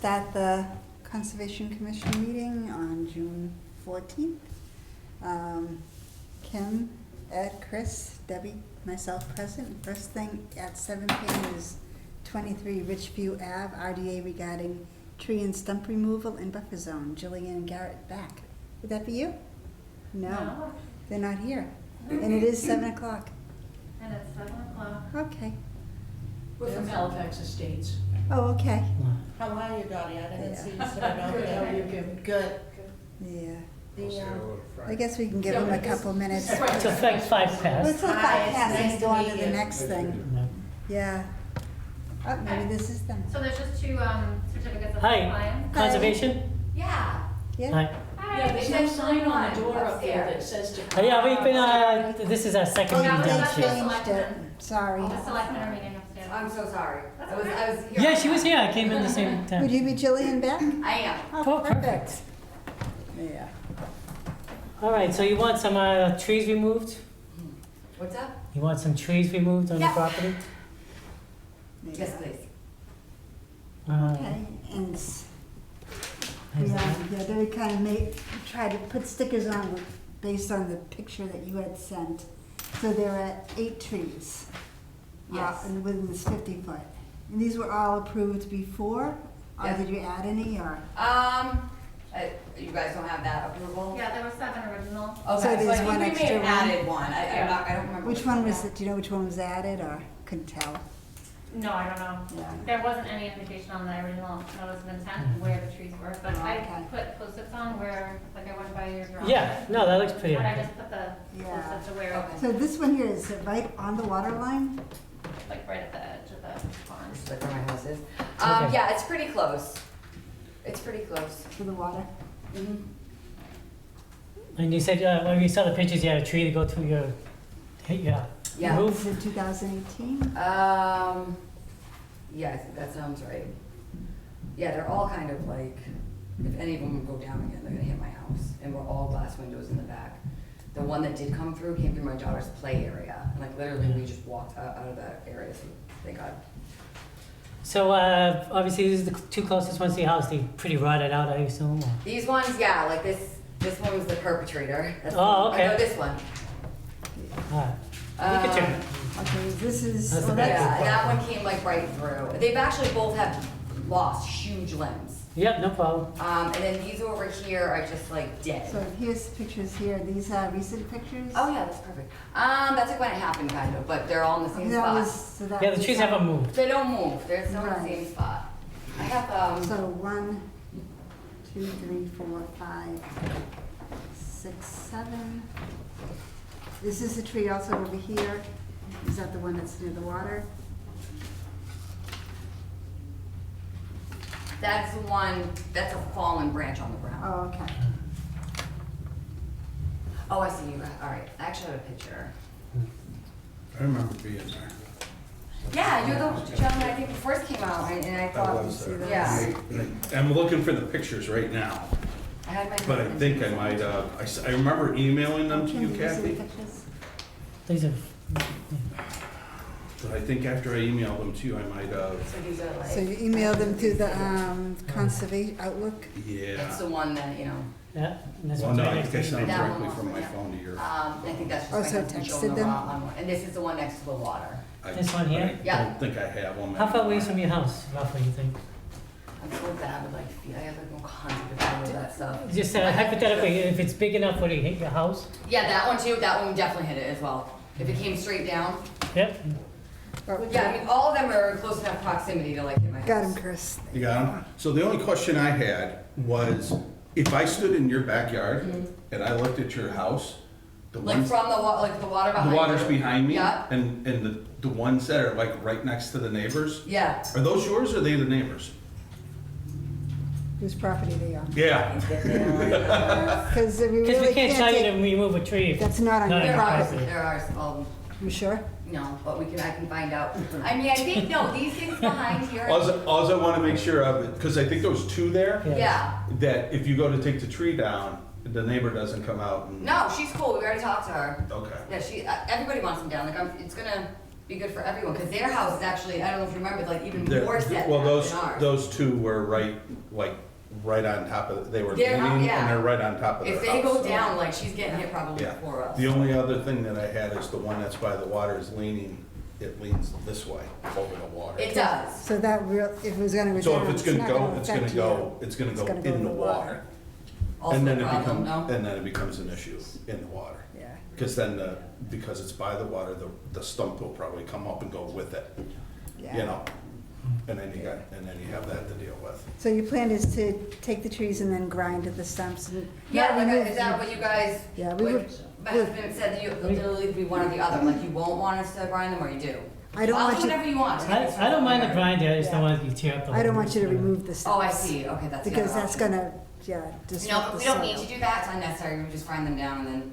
start the Conservation Commission meeting on June 14th. Kim, Ed, Chris, Debbie, myself present. First thing at 7 p.m. is 23 Richview Ave, RDA regarding tree and stump removal in buffer zone. Jillian and Garrett back. Would that be you? No. They're not here. And it is 7 o'clock. And it's 7 o'clock. Okay. We're from Halifax Estates. Oh, okay. How are you, Dottie? I didn't see you sitting over Good, how are you, there. Kim? Good. Yeah. The, I guess we can give them a couple minutes. It's Let's just like 5 past. let Hi, 5 it's past nice and to go on meet to the you. next thing. Yeah. Oh, maybe this is them. So there's just two certificates of Hi, compliance. conservation? Yeah. Yeah? Hi. Yeah, there's no sign on the door up there that says to. Yeah, we've been, this is our second Oh, meeting they that's downstairs. changed it. Sorry. The selectmen are meeting upstairs. I'm so sorry. That's I was okay. here. Yeah, she was here, I came in the same Would time. you be Jillian back? I am. Oh, perfect. Yeah. All right, so you want some trees removed? What's up? You want some trees removed on the Yeah. property? Yes, please. Okay, and How's that? yeah, they kind of try to put stickers on based on the picture that you had sent. So there are 8 trees. Yes. And within this 50 foot. And these were all approved before? Or Yeah. did you add any, or? You guys don't have that approval? Yeah, there were 7 original. Okay, So so there's I think one we may extra have one? added one. I don't remember. Which one was it? Do you know which one was added, or couldn't tell? No, I don't know. Yeah. There wasn't any indication on the original notice of intent where the trees were, but I Okay. put post-its on where, like I went by your garage. Yeah, no, that looks pretty. And I just put the Yeah. post-its to where, Okay. So this one here, is it right on the water line? like right at the edge of the pond. Just like where my house is. Okay. Yeah, it's pretty close. It's pretty close. To the water? Mm-hmm. And you said, when you saw the pictures, you had a tree to go through your Yeah. roof? Is it 2018? Yeah, I think that sounds right. Yeah, they're all kind of like, if any of them go down again, they're gonna hit my house. And we're all glass windows in the back. The one that did come through came through my daughter's play area. And like literally we just walked out of that area, so thank God. So, obviously, these are the 2 closest ones to your house, they pretty rotted out, I assume? Or? These ones, yeah, like this one was the perpetrator. That's Oh, the, okay. I know this one. All right. You can turn it. Okay, this is, That's oh, the back. that's, Yeah, that one came like right through. They've actually both have lost huge limbs. Yep, no problem. And then these over here are just like dead. so here's pictures here. These are recent pictures? Oh yeah, that's perfect. That's like when it happened kind of, but they're all in the same That spot. was, so that Yeah, the was- trees haven't moved. They don't move, they're still in the Right. same spot. I have, So 1, 2, 3, 4, 5, 6, 7. This is the tree also over here. Is that the one that's near the water? that's the one, that's a fallen branch on the ground. Oh, okay. Oh, I see you, alright, I actually have a picture. I remember being there. Yeah, you're the gentleman I think who first came out, and I I thought, was there. yeah. I'm looking for the pictures right now, I had my. but I think I might, I remember emailing them to Kim, you, did see the Kathy. pictures? These are, But I think after I emailed them to you, I might, So these are like. So you emailed them to the Conservation Outlook? yeah. That's the one that, you know, yeah, and this Well, one's no, right I next think I to sent you. them That directly one from my also, phone to your. I think that's just Oh, my so husband showing texted the them? raw on one. And this is the one next to the water. I- This one here? I Yeah. don't think I have one. How far away is from your house, roughly, you think? I'm so bad with like feet. I have like no concept of any of that stuff. Just hypothetically, if it's big enough, would it hit your house? Yeah, that one too. That one would definitely hit it as well. If it came straight down. Yep. Oh, Yeah, I mean, all of them are in close enough proximity to like hit my house. Got him, Chris. You got them? So the only question I had was, if I stood in your backyard and I looked at your house, the Like ones, from the like the water behind the water's you. behind me, Yeah. and the ones that are like right next to the neighbors, Yeah. are those yours or are they the neighbors? Whose property they are? Yeah. Because we Because really we can't tell you take, to remove a tree. if that's not on Not your on There are, property. there are, You sure? no, but I can find out. I mean, I think, no, these things behind here. All I want to make sure of, because I think there was 2 there, Yeah. Yeah. that if you go to take the tree down, the neighbor doesn't come out and. No, she's cool. We already talked to her. Okay. Yeah, everybody wants them down. Like, it's gonna be good for everyone, because their house is actually, I don't know if you remember, like even They're- more set Well, than ours. those two were right on top of, they were They're not- leaning, yeah. and they're right on top of their If house. they go so- down, like she's getting hit probably Yeah. before us. The only other thing that I had is the one that's by the water is leaning, it leans this way over the water. It does. So that real, if it was gonna go So down, if it's gonna not go, gonna it's gonna affect go, you. it's gonna It's go gonna go in in the the water. water. Also And then a it problem, becomes, no? and then it becomes an issue in the water. Yeah, Because then because it's by the water, the stump will probably come up and go with it, yeah. you know? And then you have that to deal with. So your plan is to take the trees and then grind the stumps and. Yeah, not like, remove is that what you guys, Yeah, we like, would- but it's been said that you, it'll either be one or the other, like you won't want us to grind them or you do? I don't I'll want do you, whatever you want. I don't mind the grind, I just don't Yeah. want you to tear up the whole. I don't want you to roof. remove the stumps. Oh, I see, okay, that's the other Because that's option. gonna, yeah, No, disrupt but the we don't need soil. to do that, it's unnecessary, we just grind them down and then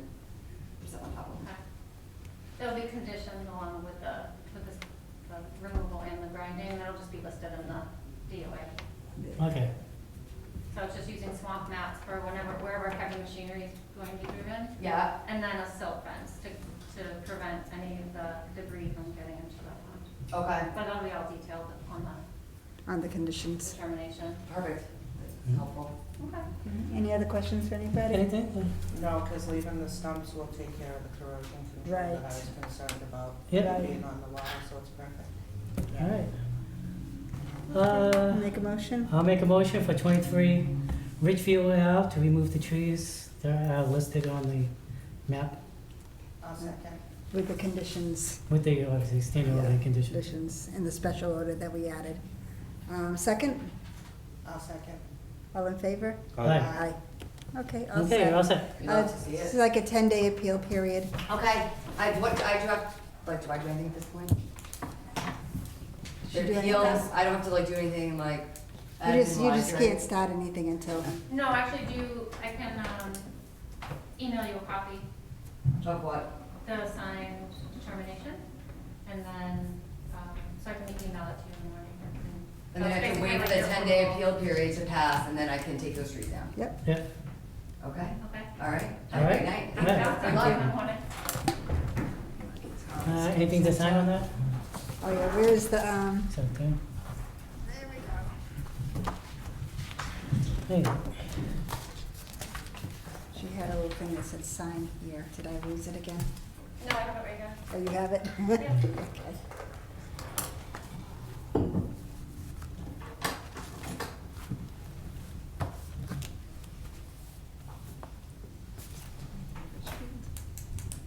put stuff on top of them. Okay. It'll be conditioned along with the removal and the grinding, that'll just be listed in the DOA. Okay, So it's just using swamp mats for wherever heavy machinery is going to be driven, Yeah, and then a silt fence to prevent any of the debris from getting into the pond. okay, But that'll be all detailed on the On the conditions. determination. perfect, that's helpful. Okay. Any other questions for anybody? anything? No, because leaving the stumps will take care of the corrosion control that I Right. was concerned about Yeah. being on the water, so it's perfect. All right. Make a motion? I'll make a motion for 23 Ridgeview Ave to remove the trees that are listed on the map I'll second. With the conditions. with the, obviously, standing order Yeah, conditions. Conditions in the special order that we added. Second, I'll second. all in favor? Aye. Aye. Okay, all Okay, you're all set. set. We'd love to see This is it. like a 10-day appeal period. Okay, I do have, like, do I do anything at this point? Should The do appeals, anything? I don't have to like do anything like. You just admin-wise, right? can't start anything until, No, actually I can, email you a copy, Of what? the signed determination, and then, so I can email it to you in the morning. And then So I it's can wait for basically the like your 10-day approval. appeal period to pass, and then I can take those trees down. yep. Yeah, Okay, Okay. all right, All have a right. great night. All right. I'll Good send luck. you in the morning. anything to sign on that? Oh, yeah, where's the, So, okay. there we go. Hey, She had a little thing that said sign here. Did I lose it again? No, I have it right here. Oh, you have it? Yeah. Okay.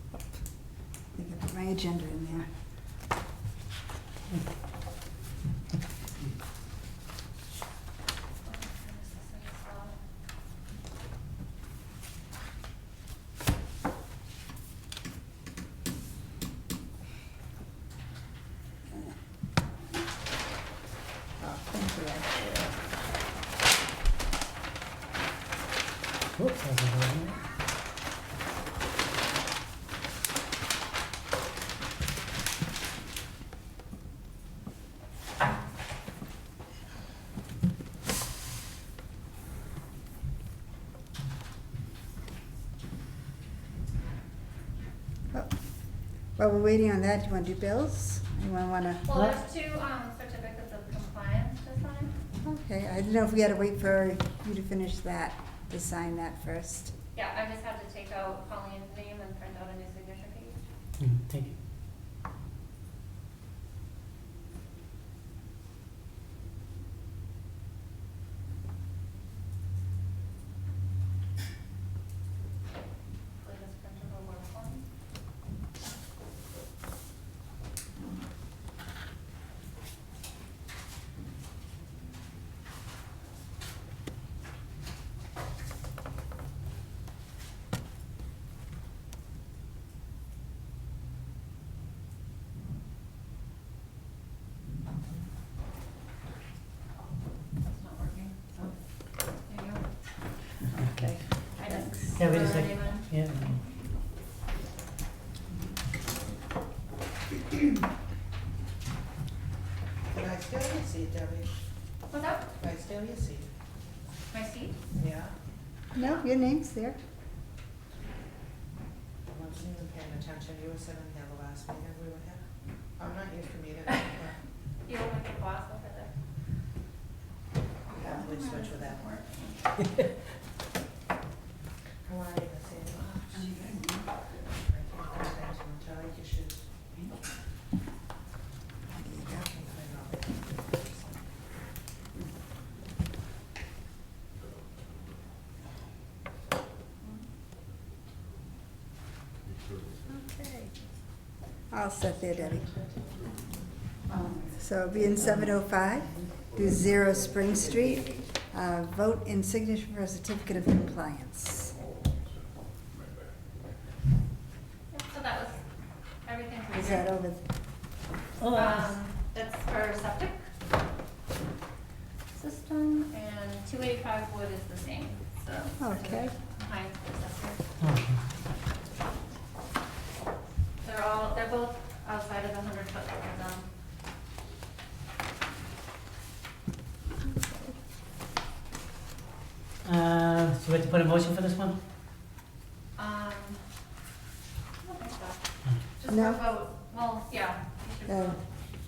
I think I put my agenda in there. Oh, thank you, actually. whoops, that's a bad one. Oh, while we're waiting on that, do you want to do bills? Anyone want to? Well, there's two, certificates of compliance to sign. Okay, I didn't know if we had to wait for you to finish that, to sign that first. Yeah, I just had to take out Colleen's name and print out a new signature page. Thank you. Hopefully this printer will work for me. That's not working, so, there you go. Okay. I just. Yeah, wait a wrote her second. name in. Yeah. Can I steal your seat, Debbie? What's up? Can I steal your seat? My seat? Yeah. No, your name's there. I wasn't even paying attention. You were sitting here the last meeting we were here. I'm not used to meeting, but You don't like the boss over there? yeah, we switch with that. I want to even say it. I like your shoes. Okay. All set there, Debbie. So being 7:05, do 0 Spring Street, vote in signature for a certificate of compliance. Yep, so that was everything for Is that here. over? That's for septic system, and 285 Wood is the same, so. Okay. Compliance processor. Okay. They're both outside of the 100-foot zone. So we have to put a motion for this one? I don't think so. Just No. for vote, well, yeah, you should Uh, vote.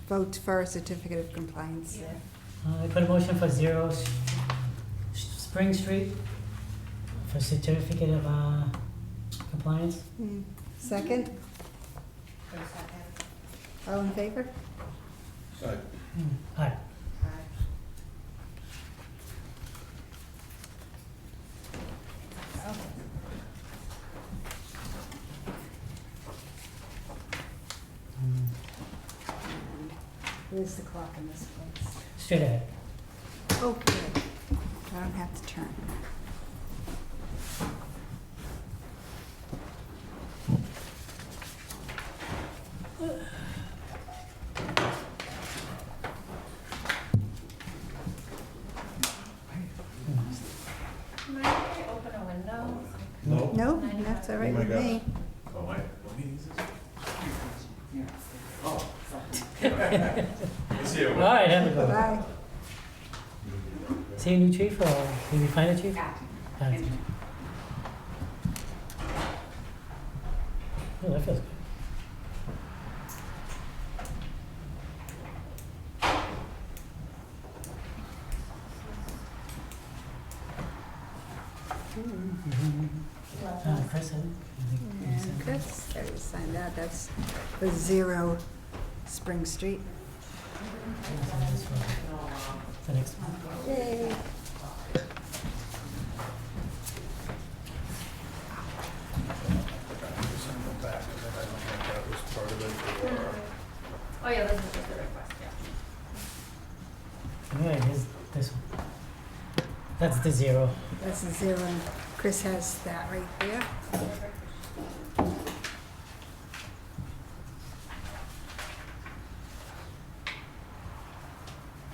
Vote for a certificate of compliance. Yeah. I put a motion for 0 Spring Street for certificate of compliance. Second, For a second. all in favor? Aye. Aye. Where's the clock in this place? Straight ahead. Okay, I don't have to turn. Mind if I open a window? Nope. No, that's all right Oh my with me. Oh, my, what meeting is this? Oh. We'll see you. All right, have a go. Bye. See a new chief, or did we find a chief? Acting. Oh, that feels good. Chris, I think you And said- Chris, there you sign that, that's for 0 Spring Street. This one. The next one. Yay. That was part of it, or- Oh, yeah, this is just a request, yeah. All right, here's this one. That's the 0. That's a 0, and Chris has that right there.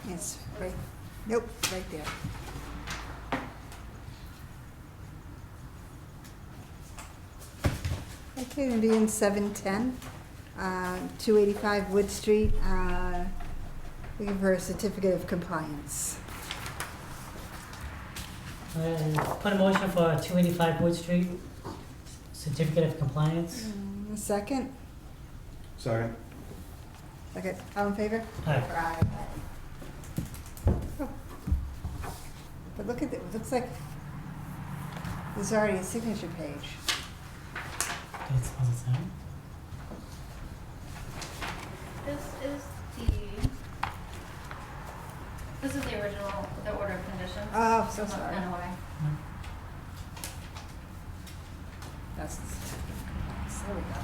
It's right, nope, right there. Okay, then being 7:10, 285 Wood Street, looking for a certificate of compliance. Put a motion for 285 Wood Street, certificate of compliance. A second? Second. Okay, all in favor? Aye. But look at it, it looks like there's already a signature page. Does it sound? This is the original, the order of conditions. Oh, so from the sorry. NOI. That's, there we go.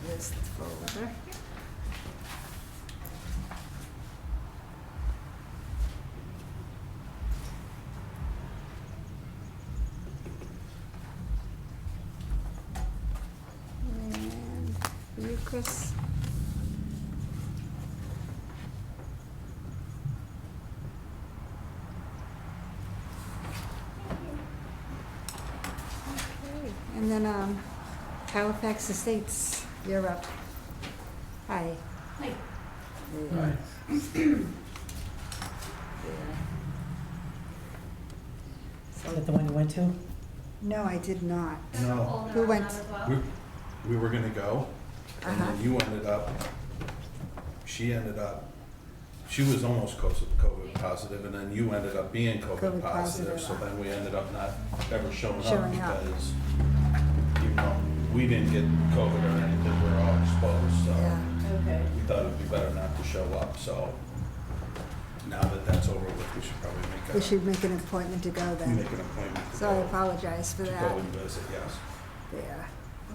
This folder. And for you, Chris. Okay, and then Halifax Estates, you're up. Hi. Hi. There. There. So Is that the one you went to? No, I did not. There's a No. folder Who on went? that as well. We were gonna go, and Uh-huh. then you ended up, she was almost COVID positive, and then you ended up being COVID COVID positive, positive. so then we ended up not ever showing up Showing up. because, even though we didn't get COVID or anything, we were all exposed, so Yeah. Okay. we thought it'd be better not to show up, so now that that's over with, we should probably We should make an appointment to go then. make an appointment to So I go, apologize for to that. go and visit, yes.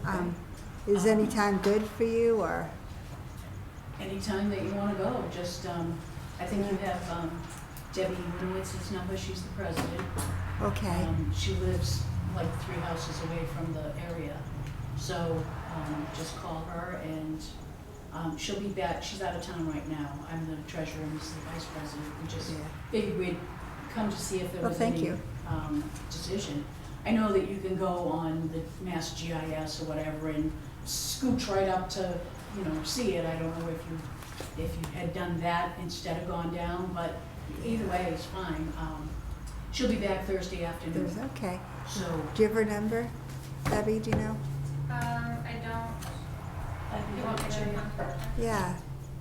Yeah. Is any time good for you, or? Anytime that you wanna go, just, I think you have, Debbie Winowitz's number, she's the president. Okay, She lives like 3 houses away from the area, so, just call her and, she'll be back, she's out of town right now. I'm the treasurer and this is the vice president. We just yeah. figured we'd come to see if there Well, was thank any, you. decision. I know that you can go on the Mass GIS or whatever and scooch right up to, see it. I don't know if you had done that instead of gone down, but either way, it's fine. She'll be back Thursday afternoon, There's, okay. so. Do you have her number, Debbie, do you know? I don't, I can you give want it me to to you. Yeah.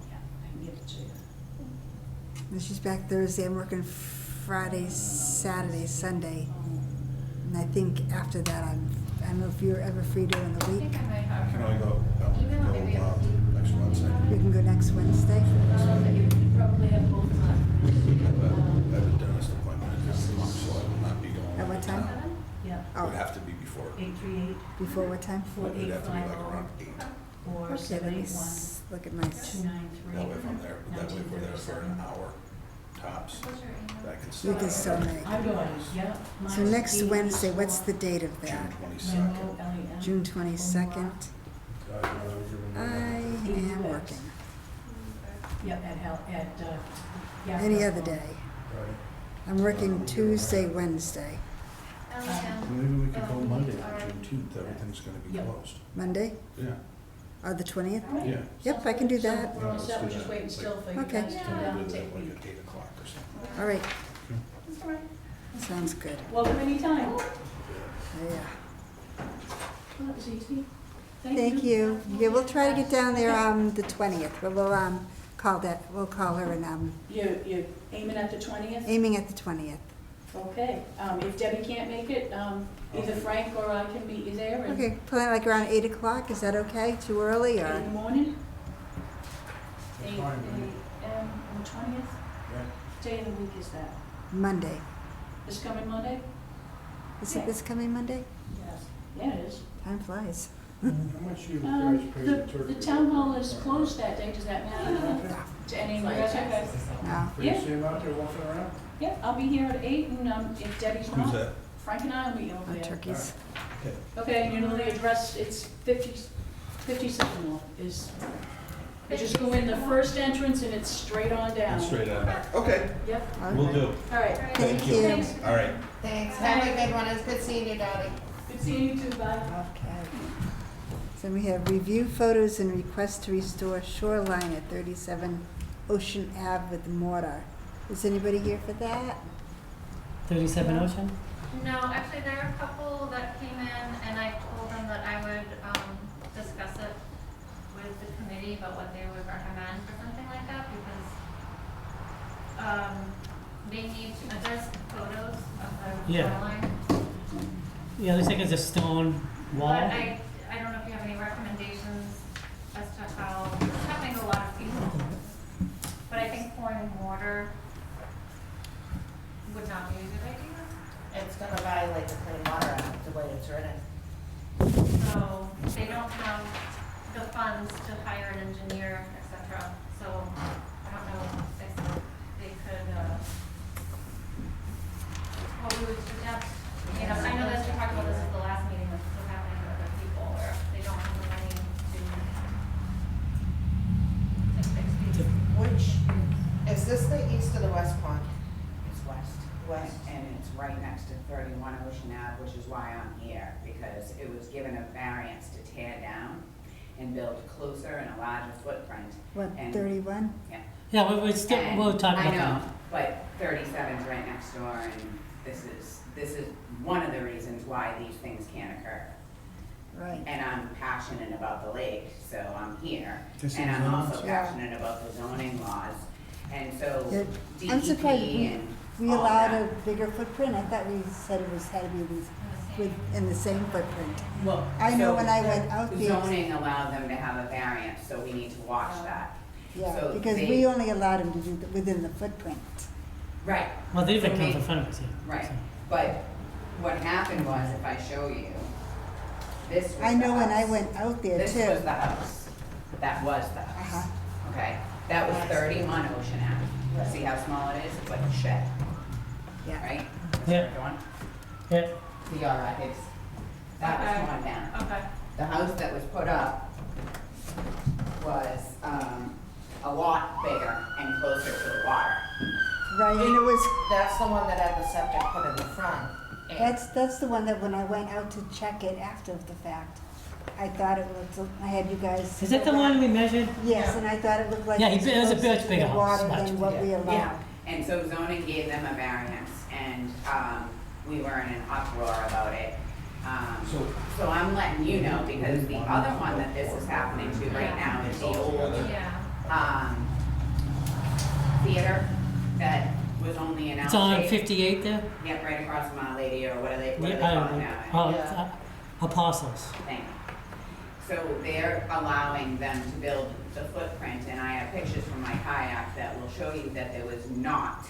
Yeah, I can give it to you. And she's back Thursday. I'm working Friday, Saturday, Sunday. And I think after that, I don't know if you're ever free during the I week. think I might have. Can I go, Email, maybe go, I'll- next Wednesday? We can go next Wednesday. You probably have both times. I have a dentist appointment in a month, so I will not be going. At what time? Yeah, It Oh, would have to be before. 838 before what time? It would have to be like around 8. or Okay, let me 781 look at my, 293. That way if I'm there, that way if we're there for an hour tops, What's your email? that can you still. can still make. I'm going, yeah. So next Wednesday, what's the date of June that? 22nd. June 22nd. I am working. Yep, yeah. Any other day. I'm working Tuesday, Wednesday. Maybe we could go Monday, June 2nd, everything's gonna be Yep. closed. Monday, Yeah, or the 20th? yeah. Yep, I can do that. So we're all set, we're just waiting still for you Okay. guys to Can come we down do and that take a like peek. at 8 o'clock or something? All right. Sounds good. Welcome anytime. Yeah. Well, that was easy. Thank you. Yeah, we'll try to get down there on the 20th, but we'll we'll call her and You're aiming at the 20th? aiming at the 20th. Okay, if Debbie can't make it, either Frank or I can meet you there and Okay, plan like around 8 o'clock, is that okay? Too early, 8 in or? the morning? 8 on the 20th? What day of the week is that? Monday. This coming Monday? Is it this coming Monday? Yes. Yeah, it is. Time flies. How much you guys pay the turkey? The town hall is closed that day, does that matter to any of you guys? No. Do you see him out there walking around? Yeah, I'll be here at 8, and if Debbie's Who's not, that? Frank and I will meet you over No there. turkeys. Okay. Okay, and you know the address, it's 50 Sycamore is, you just go in the first entrance and it's straight on down. Straight on. Okay, Yep, will Okay. do. all right. Thank you. Thanks. All right. Thanks, have a good one, it's good seeing you, Dottie. Good seeing you too, bye. Okay. So we have review photos and request to restore Shoreline at 37 Ocean Ave with Mortar. Is anybody here for that? 37 Ocean? No, actually, there are a couple that came in, and I told them that I would, discuss it with the committee about what they would recommend for something like that, because, they need, there's photos of the Yeah. shoreline. Yeah, looks like it's a stone wall. But I don't know if you have any recommendations as to how, it's happening to a lot of people. But I think pouring mortar would not be a good idea. It's gonna violate the Clean Water Act, the way it's written. So they don't have the funds to hire an engineer, et cetera. So I don't know if they could, what we would suggest. You know, I know that we talked about this at the last meeting, what's happening to other people, where they don't have the money to fix these. Which, is this the east or the west pond? It's west. West. And it's right next to 31 Ocean Ave, which is why I'm here, because it was given a variance to tear down and build closer and a larger footprint. What, And- 31? Yeah. Yeah, we'll talk about I know, that. but 37's right next door, and This is one of the reasons why these things can't occur. Right. And I'm passionate about the lake, so I'm here. This And is I'm zoning. also Yeah. passionate about the zoning laws. And so I'm DEP surprised and we all allowed that. a bigger footprint. I thought we said it was, had to be in the same footprint. Well, I know So when I went out there, Zoning allowed them to have a variance, so we need to watch that. yeah, so because they- we only allowed them to do within the footprint. Right. Well, they even So come we- in front of us here. Right, so. but what happened was, if I show you, this was the I know when I house. went out there This too. was the house, that was the Uh-huh. house, okay? That was 31 Ocean Ave. See how small it is? It's like a shed, Yeah. right? Yeah. Everyone? Yeah, The yard is, that was Okay. torn down. Okay. The house that was put up was a lot bigger and closer to the water. Right, and it was, That's the one that had the septic put in the front. And that's the one that when I went out to check it after the fact, I thought it looked, I had you guys. is that the one we measured? Yes, and I thought it looked like. Yeah, it it was a closer much to bigger the house, water much than what we Yeah, allowed. and so zoning gave them a variance, and we were in an uproar about it. So I'm letting you know, because the other one that this is happening to right now is the old Yeah. theater that was only an It's on outside. 58 there? Yep, right across from Our Lady, or what do they call it now? Oh, it's, Apostles. Thing. So they're allowing them to build the footprint, and I have pictures from my kayak that will show you that there was not,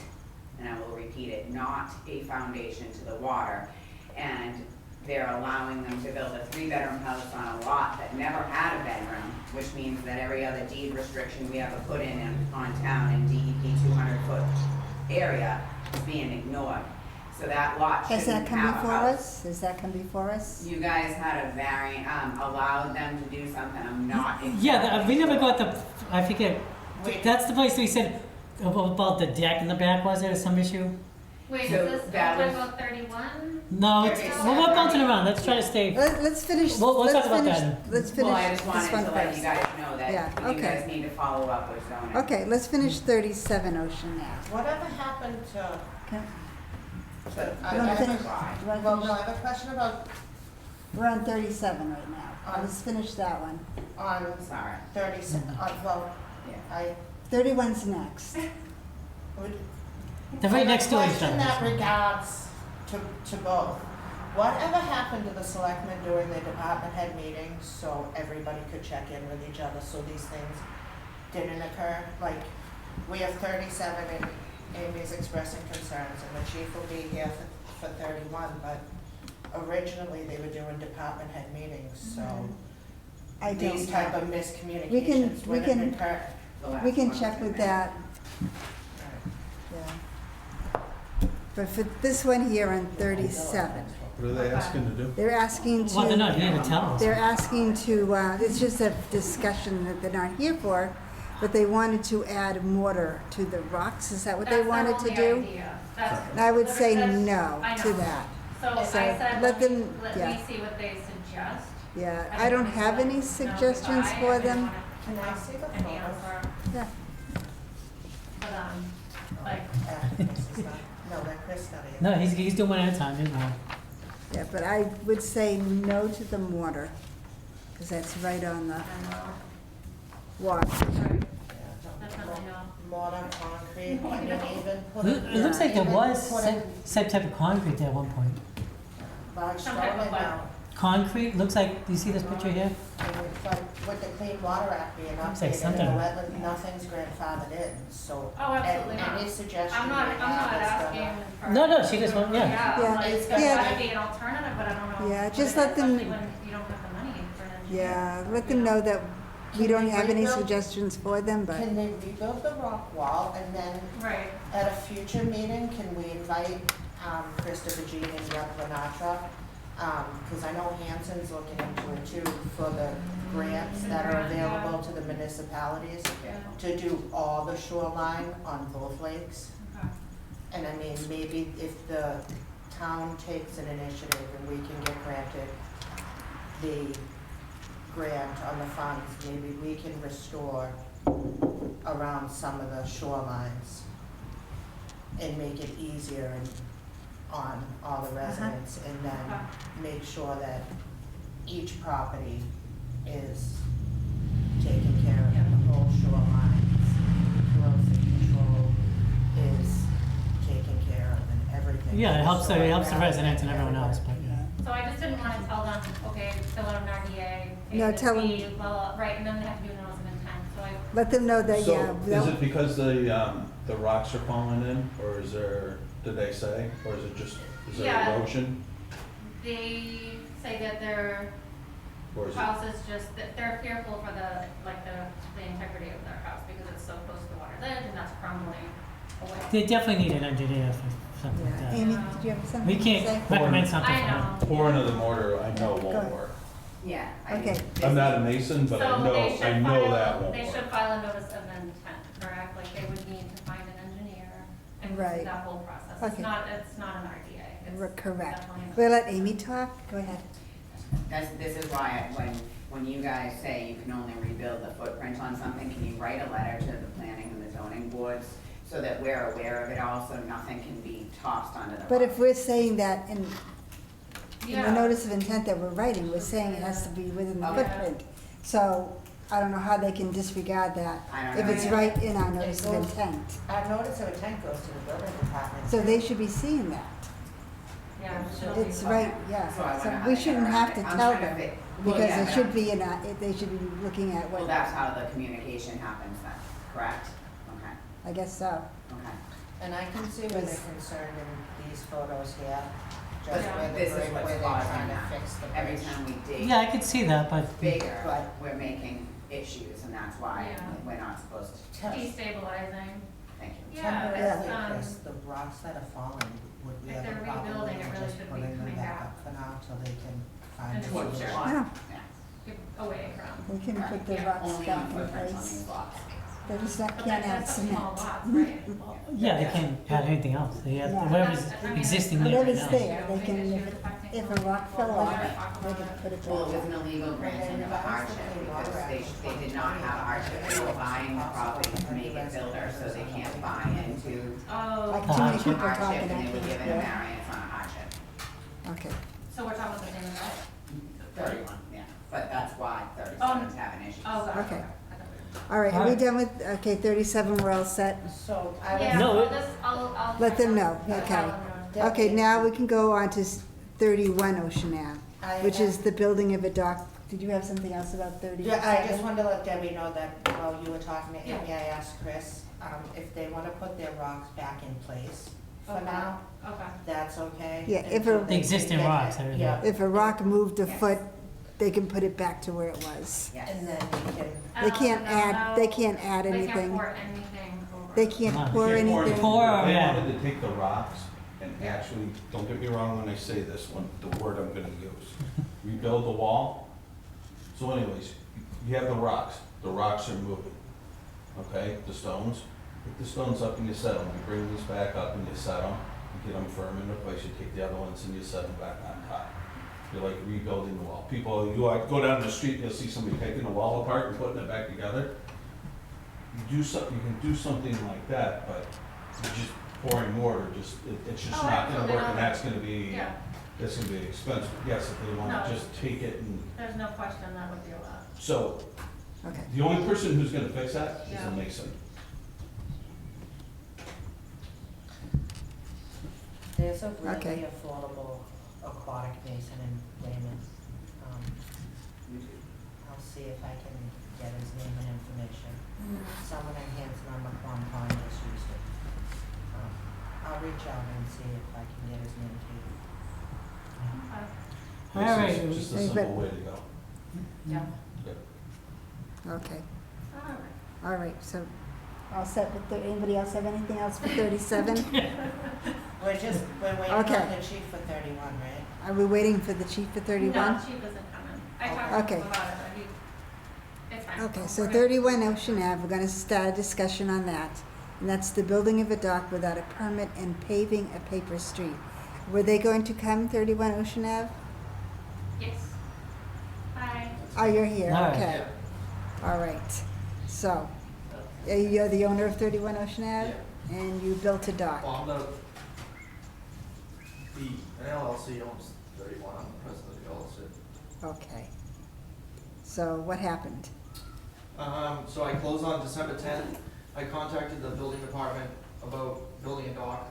and I will repeat it, not a foundation to the water. And they're allowing them to build a 3-bedroom house on a lot that never had a bedroom, which means that every other deed restriction we ever put in on town in DEP 200-foot area is being ignored. So that lot Has that shouldn't come have a before house. us? Has that come before us? You guys had a allowed them to do something, I'm not. Yeah, we never got the, I forget, Wait. that's the place we said about the deck in the back, was there some issue? Wait, So is this, that talking was- about 31? No, it's, well, we're bouncing around, let's try to stay. Let's finish, We'll let's talk about finish, that. let's finish Well, I just this wanted one to let you first. guys know Yeah, that you okay. guys need to follow up with zoning. Okay, let's finish 37 Ocean Ave. whatever happened to, Okay. I You wanna have finish? a- You wanna well, finish? no, I have a question about, We're on 37 right now. Let's finish that one. on Sorry. 30, well, Yeah. I 31's next. would. They're right next to each Question other. that regards to both. Whatever happened to the selectmen during the department head meetings, so everybody could check in with each other, so these things didn't occur? Like, we have 37 and Amy's expressing concerns, and the chief will be here for 31, but originally they were doing department head meetings, so I don't these type know. of miscommunications We can- wouldn't occur. The last We can one check was with in that, yeah. But for this one here on 37, What are they asking to do? they're asking Well, they're not to, here to tell us. they're asking to, it's just a discussion that they're not here for, but they wanted to add mortar to the rocks. Is that what they wanted to That's their do? only idea. That's- I would say that's- no I to know. that. So I So said, let let them- me yeah. see what they suggest. Yeah, I don't have any suggestions for them. Can I see the Any photos? answer, Yeah, but, like, This is not- No, that Chris got it. No, he's doing one at a time, there's one. yeah, but I would say no to the mortar, because that's right on the I don't know, water. right, definitely no. Modern concrete, I mean, even put. It looks like there even was put some type of concrete there at one point. large Some type of Shoreline what? now. Concrete, looks like, do you see this picture here? But with the Clean Water Act being Looks like updated in something- the wetland, nothing's grandfathered in, so. Oh, absolutely not. Any suggestion I'm you not, may I'm not have is asking gonna. for. No, no, she just want- yeah. Yeah, Yeah. I'm like, It's there's Yeah. gotta be an alternative, but I don't know. Yeah, what just it let is, them- especially when you don't have the money for an engineer. Yeah, let them know that we don't have any Rebuild- suggestions for them, but, Can they rebuild the rock wall, and then Right, at a future meeting, can we invite Christopher Jean and Jeff Lenatra? Because I know Hanson's looking into it too, for the grants that are available to the municipalities yeah, to do all the shoreline on both lakes. okay. And I mean, maybe if the town takes an initiative and we can get granted the grant on the funds, maybe we can restore around some of the shorelines and make it easier and on all the residents and then make sure that each property is taken care of, and the whole shoreline, erosion control is taken care of and everything. Yeah, it helps the So residents and everyone else, but yeah. So I just didn't wanna tell them, okay, fill out an RDA, pay No, this tell 'em- fee, blah, blah, right, and then they have to do a notice of intent, so I, Let them know that, So, yeah. is they'll- it because the rocks are falling in, or is there, did they say, or is it just, is there Yeah. erosion? they say that their Or is it, house is just, that they're fearful for the, like, the integrity of their house, because it's so close to the water's edge and that's crumbling away. They definitely need an engineer for something like Yeah. that. Amy, did you have something We to say? can't recommend something I for them. know. pouring of the mortar, I know Go won't ahead. work. Yeah. Okay. I'm not a mason, but I So know, they should I know file- that won't They should work. file a notice of intent, correct? Like, they would need to find an engineer and go Right. through that whole process. Okay. It's not an RDA. It's Correct. definitely not. We'll let Amy talk. Go ahead. This is why, when you guys say you can only rebuild the footprint on something, can you write a letter to the planning and the zoning boards so that we're aware of it all, so nothing can be tossed under the rug? But if we're saying that in the Yeah. notice of intent that we're writing, we're saying it has to be within the Okay. footprint. So I don't know how they can disregard that I don't if know it's either. right in our notice of goes- intent. Our notice of intent goes to the building department. So they should be seeing that. Yeah, it should be It's public. right, yeah. So I So wonder how we they get shouldn't around have it. to I'm tell trying to them, fit- well, because yeah, it but should I'm- be in our, they should be looking at Well, what, that's how the communication happens then, correct? Okay, I guess so. okay. And I can see where they're concerned in these photos here, just Yeah. where the This is brick, what's where they're causing trying to that. fix the Every bridge. time we dig Yeah, I could see that, but bigger, But- we're making issues, and that's why Yeah. we're not supposed to. Destabilizing. Thank you. Yeah, Temporarily, it's, Chris, the rocks that are falling, would we if have a they're problem rebuilding, it with really just should be putting them coming back back. up for now till they can find And a towards their solution? lot. Yeah, Yeah. away from. we can put the Yeah, rocks Only back on in footprints on place. these lots. They just not, But can't add that's a small cement. lots, right? yeah, they can't add anything else. They have Yeah. whatever's I mean, existing there right Whatever's now. there, they can, if a rock fell off, they can put it Well, it was back. an illegal granting of a hardship because they did not have a hardship. They were buying the property to make it builder, so they can't buy into Oh, Like Uh, too many a people hardship, talking, and I they were can't given a hear. variance on a hardship. Okay, so we're talking about the same amount? 31, yeah, but that's why 37's having issues. Oh, got it. Okay. I thought we were- all right, are we Alright. done with, okay, 37, we're all set? So I Yeah, No, I'll it- just, I'll. Let them know, I'll okay. tell them no. Okay, now we can go on to 31 Ocean I Ave, which have- is the building of a dock. Did you have something else about 37? Yeah, I just wanted to let Debbie know that while you were talking to Yeah. Amy, I asked Chris, if they wanna put their rocks back in place for Okay. now, Okay. that's okay. Yeah, if until a- they The existing can get rocks it- are Yeah, If a rock moved a Yes. foot, they can put it back to where it was. Yes. and then you can, They can't No, add, they can't add They can't anything. pour anything over. They can't No, pour they If anything. Pour, they yeah. wanted to take the rocks and actually, don't get me wrong when I say this one, the word I'm gonna use, rebuild the wall. So anyways, you have the rocks are moving, okay, the stones. Pick the stones up and you set them, you bring these back up and you set them, you get them firm in place, you take the other ones and you set them back on top. You're like rebuilding the wall. People, you like go down the street and you'll see somebody taking the wall apart and putting it back together. You can do something like that, but just pouring mortar, it's just Oh, not gonna absolutely work, not. and that's gonna be, Yeah, that's gonna be expensive. Yes, if they wanna No. just take it and, there's no question that would be allowed. so, Okay, the only person who's gonna fix that is Yeah. a mason. there's a Okay. really affordable aquatic mason in Weymouth. I'll see if I can get his name and information. Someone in Hanson on McQuon Pond just used it. I'll reach out and see if I can get his name to you. Okay. All right. It's just a Hey, but- simple way to go. Yeah. okay, All right. all right, so all set with, anybody else have anything else for 37? We're waiting Okay. on the chief for 31, right? Are we waiting for the chief for 31? No, chief isn't coming. I talked to him Okay. about it, but it's fine. Okay, so We're good. 31 Ocean Ave, we're gonna start a discussion on that. And that's the building of a dock without a permit and paving a paper street. Were they going to come, 31 Ocean Ave? Yes. Hi. Oh, you're here, All right. okay. All right, so, you're the owner of 31 Ocean Ave? And you built a dock? Well, I'm the an LLC owns 31, I'm the president of the LLC. Okay. So what happened? So I closed on December 10th. I contacted the building department about building a dock,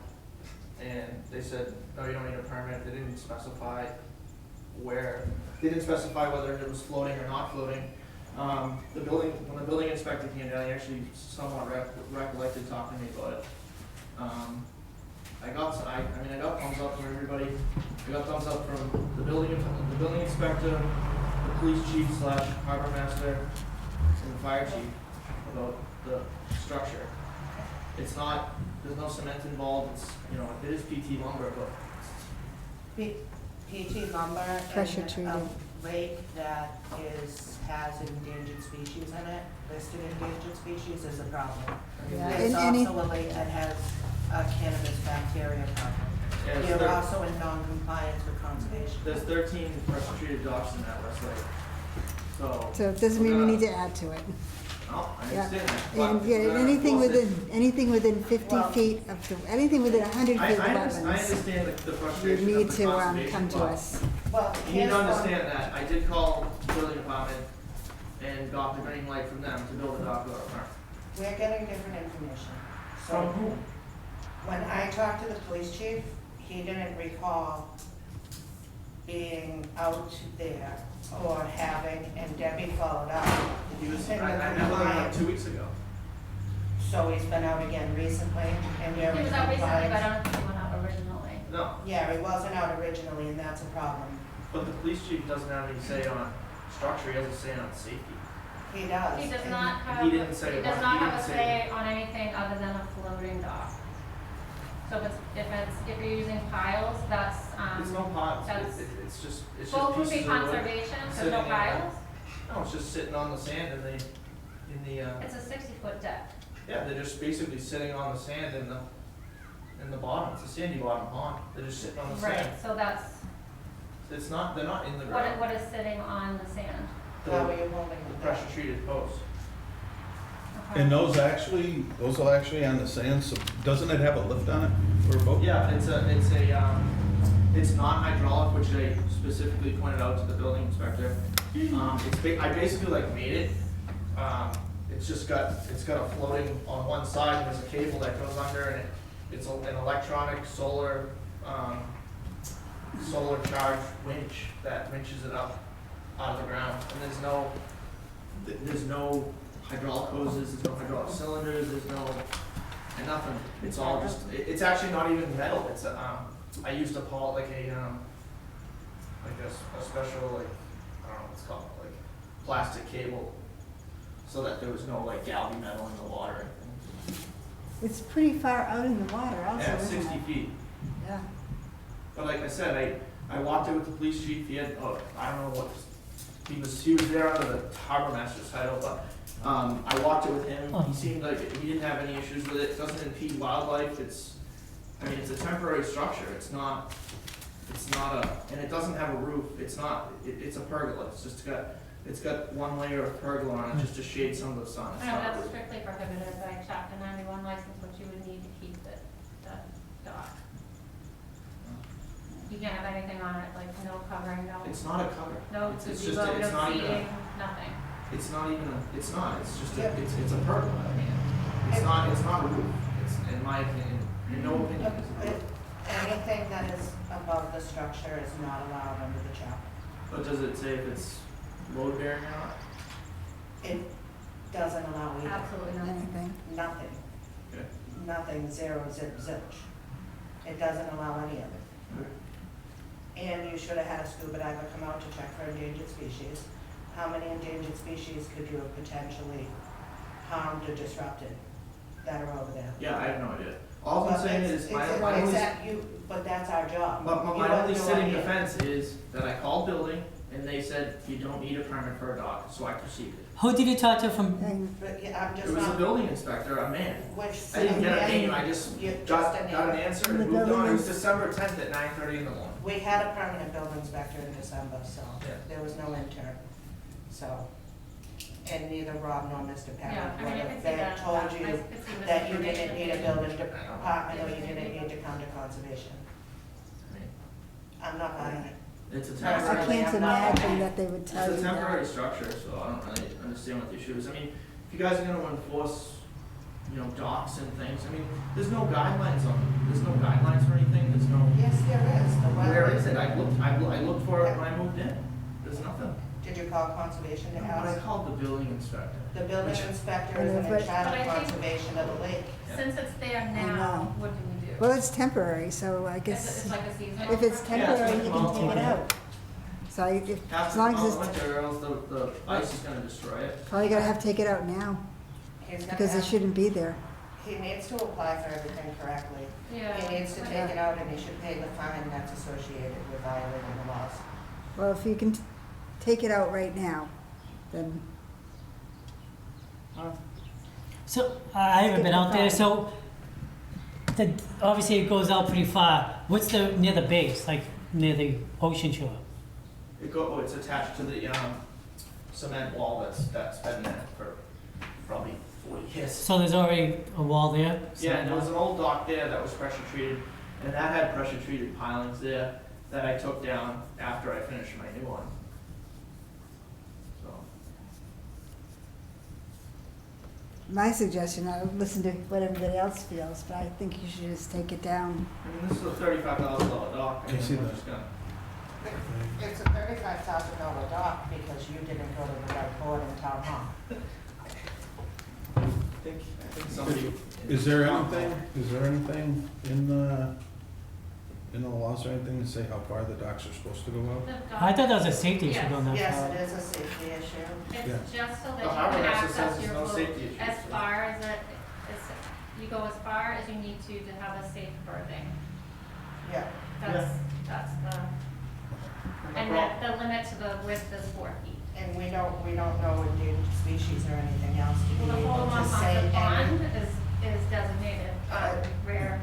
and they said, no, you don't need a permit. They didn't specify where, they didn't specify whether it was floating or not floating. When the building inspector came down, he actually somewhat recollected talking to me about it. I got thumbs up from everybody. I got thumbs up from the building inspector, the police chief / harbor master, and the fire chief about the structure. It's not, there's no cement involved. It's, it is PT lumber, but PT lumber Pressure in treated. a lake that has endangered species in it, listed endangered species is a problem. Yeah, There's and any- also a lake that has a cannabis bacteria problem. yeah, You're also in non-compliance with conservation. there's 13 pressure treated docks in that west lake. So it doesn't mean we need to add to it. No, I Yeah. understand that. And but yeah, we're gonna anything enforce it. within 50 Well- feet of anything within 100 feet of I wetlands, understand the you frustration need of the to conservation, come to but us. Well, you need here's to one- understand that I did call the building department and got the green light from them to build a dock without a permit. We're getting different information. From So whom? when I talked to the police chief, he didn't recall being out there or having, and Debbie followed up. He was, And I the met with him like compliance. 2 weeks ago. So he's been out again recently, and you're He in was out recently, but I compliance. don't think he went out originally. No, Yeah, he wasn't out originally, and that's a problem. but the police chief doesn't have any say on structure, he has a say on safety. He does. He does and not have, He didn't say he does one. not He have a didn't say say on anything other than a floating dock. So if you're using piles, that's, It's no piles, that's- it's just both would pieces be of wood. conservation, there's sitting no in piles. No, it's just sitting on the sand in the, It's a 60-foot deck. yeah, they're just basically sitting on the sand in the bottom, it's a sandy bottom pond, they're just sitting on the sand. Right, so that's, It's not, they're not in the ground. what is sitting on the sand? The How are you holding the it? pressure treated posts. Okay. And those are actually on the sand, so doesn't it have a lift on it for a boat? Yeah, it's it's non-hydraulic, which I specifically pointed out to the building inspector. I basically like made it, it's got a floating on one side, and there's a cable that goes under, and it's an electronic solar charged winch that winches it up out of the ground, and there's no hydraulic hoses, there's no hydraulic cylinders, there's nothing. It's all just, it's actually not even metal. It's I used a special, like, I don't know what it's called, like plastic cable, so that there was no like galvy metal in the water or anything. It's pretty far out in the water also, Yeah, isn't 60 it? feet. Yeah. But like I said, I walked it with the police chief. He had, I don't know what, he was there under the harbor master's title, but I walked it with him. He seemed like he didn't have any issues with it. It doesn't impede wildlife. It's a temporary structure. It's not and it doesn't have a roof. It's a pergola. It's got one layer of pergola on it just to shade some of the sun. It's No, not a that's roof. strictly prohibited by chapter 91 license, which you would need to keep the dock. You can't have anything on it, like no covering, no, It's not a cover. no It's gazebo, just, it's no not even, seating, nothing. it's not even, it's just, Yeah. it's a pergola. I mean, it's not a roof. It's, in my opinion, in no opinion, it's a roof. Anything that is above the structure is not allowed under the chapter. But does it say if it's load bearing or not? It doesn't allow either. Absolutely nothing. Anything. Nothing. Okay. Nothing, zero, zip, zilch. It doesn't allow any of it. Okay. And you should have had a scuba diver come out to check for endangered species. How many endangered species could you have potentially harmed or disrupted that are over there? Yeah, I have no idea. All I'm But saying it's- is, my it's- only, but that's our job. but You my have only no sitting idea. defense is that I called building and they said you don't need a permit for a dock, so I proceeded. Who did you talk to from, And But yeah, I'm It just was a not, building inspector, a man. which. I didn't get a man, name, I just you- got just a an name. answer And and the moved on. It was building- December 10th at 9:30 in the morning. We had a permanent building inspector in December, so Yeah. there was no intern, so. And neither Rob nor Mr. Yeah, Parrott I mean, I would can have see that. told I you could see that you misinformation. didn't need a building department or you didn't need to come to conservation. I mean, I'm not buying it. It's a I temporary, can't I'm not- imagine that they would tell you it's a temporary that. structure, so I don't really understand what the issue is. I mean, if you guys are gonna enforce, docks and things, I mean, there's no guidelines there's no guidelines for anything, there's no, Yes, there is. The where wetland- is it? I looked for it when I moved in, there's nothing. Did you call conservation to But I ask? called the building inspector. The building Which- inspector Yeah, isn't in but- charge But I of think- conservation of the lake. Since it's there know. now, what do we do? Well, it's temporary, so I It's guess like a seasonal. if it's structure? temporary, it's you gonna can come take it out. out. So Have as to long come as out it's, winter, or else the ice is gonna destroy it. probably gotta have to take it out now, He's gonna because it have, shouldn't be there. he needs to apply for everything correctly. Yeah. He needs to take it out and he should pay the fine that's associated with violating the laws. Well, if you can take it out right now, then. So, I haven't been out there, so, obviously it goes out pretty far. What's near the base, like, near the ocean shore? It's attached to the, cement wall that's been there for probably 40 years. So there's already a wall there? Yeah, and there was an old dock there that was pressure treated, and that had pressure treated pilings there that I took down after I finished my new one. So, My suggestion, I would listen to what everybody else feels, but I think you should just take it down. I mean, this is a $35,000 dock, Can you see and we're that? just gonna, It's a $35,000 dock because you didn't go to the right board in town hall. I think somebody. Is there anything in the laws or anything to say how far the docks are supposed to go out? The dock- I thought that was a safety issue Yes. going that Yes, far. it is a safety issue. It's Yeah. just so that The you harbor can master says access there's your no boat safety issues, as so- far as you go as far as you need to have a safe berthing. Yeah. That's the, and the limit to the width is 4 feet. And we don't know endangered species or anything else to be Well, the whole able one to on say the pond any is designated rare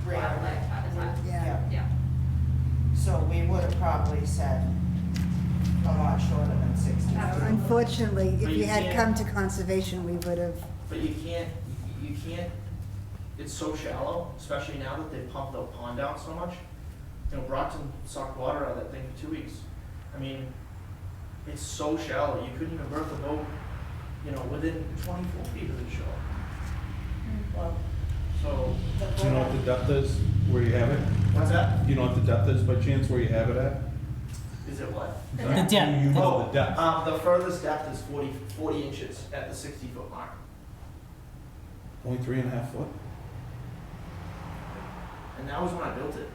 rare. wildlife habitat. Yeah. Yeah. So we would have probably said a lot shorter than 60 feet. Unfortunately, But if you you had can't- come to conservation, we would have, But you can't, it's so shallow, especially now that they pumped the pond down so much. Brockton sucked water out of that thing for 2 weeks. I mean, it's so shallow, you couldn't even berth a boat, within 24 feet of the shore. Well, So, Do you know what the depth is where you have it? what's that? Do you know what the depth is by chance where you have it at? Is it what? The depth. You know the depth. The furthest depth is 40 inches at the 60-foot mark. Only 3.5 foot? And that was when I built it.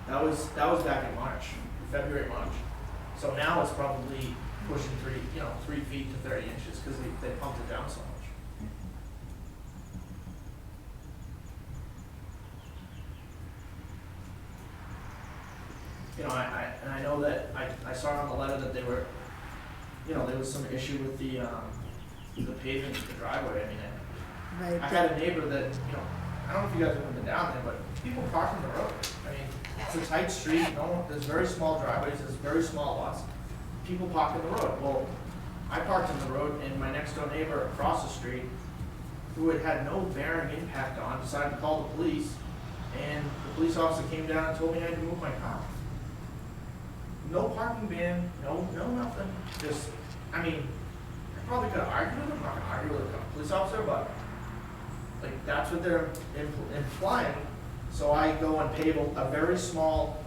That was back in March, February, March. So now it's probably pushing 3 feet to 30 inches because they pumped it down so much. I know that I saw on the letter that they were, there was some issue with the pavement of the driveway. I mean, I right, had a neighbor that, I don't know if you guys have ever been down there, but people park on the road. I mean, it's a tight street, there's very small driveways, there's very small lots. People park on the road. Well, I parked on the road and my next door neighbor across the street, who it had no bearing impact on, decided to call the police. And the police officer came down and told me I had to move my car. No parking ban, no nothing. Just, I mean, I probably could have argued with him, I'm not gonna argue with a police officer, but like, that's what they're implying. So I go and pave a very small,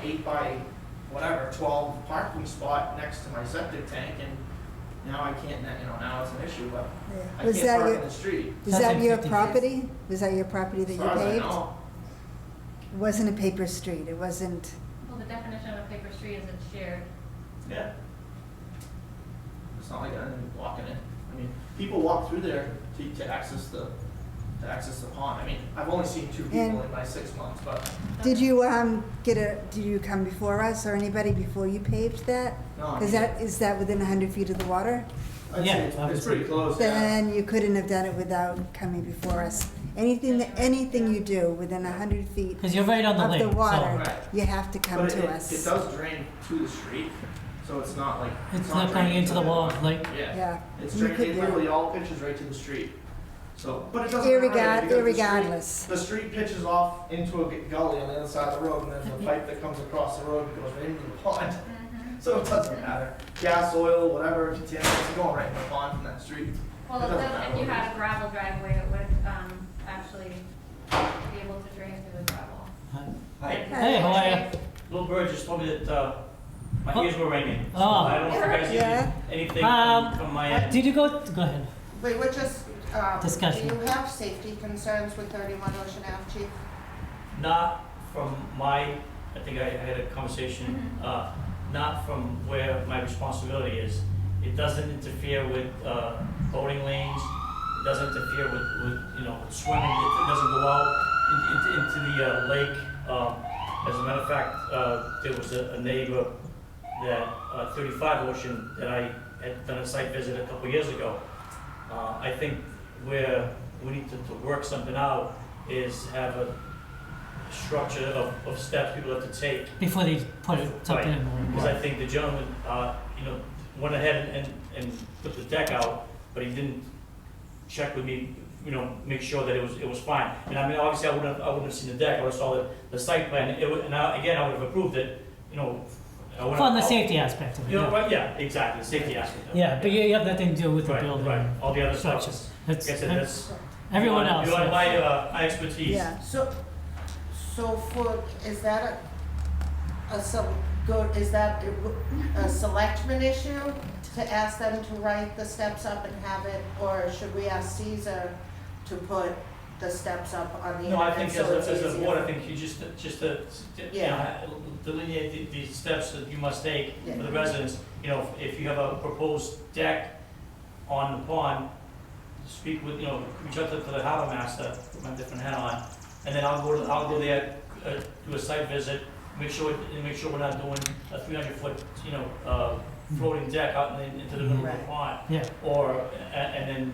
8 by whatever, 12 parking spot next to my septic tank, and now I can't, now it's an issue, but yeah. I Was can't that park your, in the street. is That's that in your 50 feet. property? Was that your property that As you far as I paved? know. It wasn't a paper street, it wasn't, Well, the definition of a paper street is it's shared. Yeah. It's not like I'm walking in. I mean, people walk through there to access the pond. I mean, I've only seen 2 people And- in my 6 months, but did you did you come before us or anybody before you paved that? no, I Is mean, that within 100 feet of the water? I'd Yeah, say it's obviously. pretty close, yeah. Then you couldn't have done it without coming before us. Anything you do within 100 feet Because you're right on the of lake, the so water, Right. you have to come But to it us. does drain to the street, so it's not like. it's not going draining into to the wall of the lake. Yeah. Yeah. It's You draining, could- it yeah. literally all pitches right to the street. So, but it doesn't matter because the street- Irregardless. the street pitches off into a gully on the other side of the road, and then the pipe that comes across the road goes right into the pond. So it doesn't matter. Gas, oil, whatever, contaminants, going right in the pond from that street. Well, It if doesn't that- matter if you what it had a gravel driveway, it would, actually be able to drain through the gravel. Hi, Hey, how are you? Little Bird just told me that my Oh. ears were ringing. So Oh. I don't know if you guys Yeah. need anything from my end. Did you go ahead. Wait, we're just, Discussion. do you have safety concerns with 31 Ocean Ave, Chief? Not from my, I think I had a conversation, not from where my responsibility is. It doesn't interfere with boating lanes, it doesn't interfere with swimming, it doesn't go out into the lake. As a matter of fact, there was a neighbor that, 35 Ocean, that I had done a site visit a couple years ago. I think where we need to work something out is have a structure of steps people have to take. Before they put something in. Because I think the gentleman, went ahead and put the deck out, but he didn't check with me, make sure that it was fine. And I mean, obviously, I wouldn't have seen the deck, I would have saw the site plan, again, I would have approved it, From the safety aspect of it. Yeah. Right, yeah, exactly, the safety aspect of it. Yeah, but you have nothing to do with the Right, building. right, all the other stuff, Structures. like I said, that's. Everyone else. Beyond my expertise. Yeah. So is that is that a selectman issue to ask them to write the steps up and have it, or should we ask Caesar to put the steps up on the No, I internet think so it's as a easier? board, I think you just Yeah. delineate the steps that you must take Yeah. for the residents. If you have a proposed deck on the pond, speak with, reach out to the harbor master, put my different hat on, and then I'll go there, do a site visit, make sure we're not doing a 300-foot, floating deck out into the middle of the Right. pond. Yeah. Or, and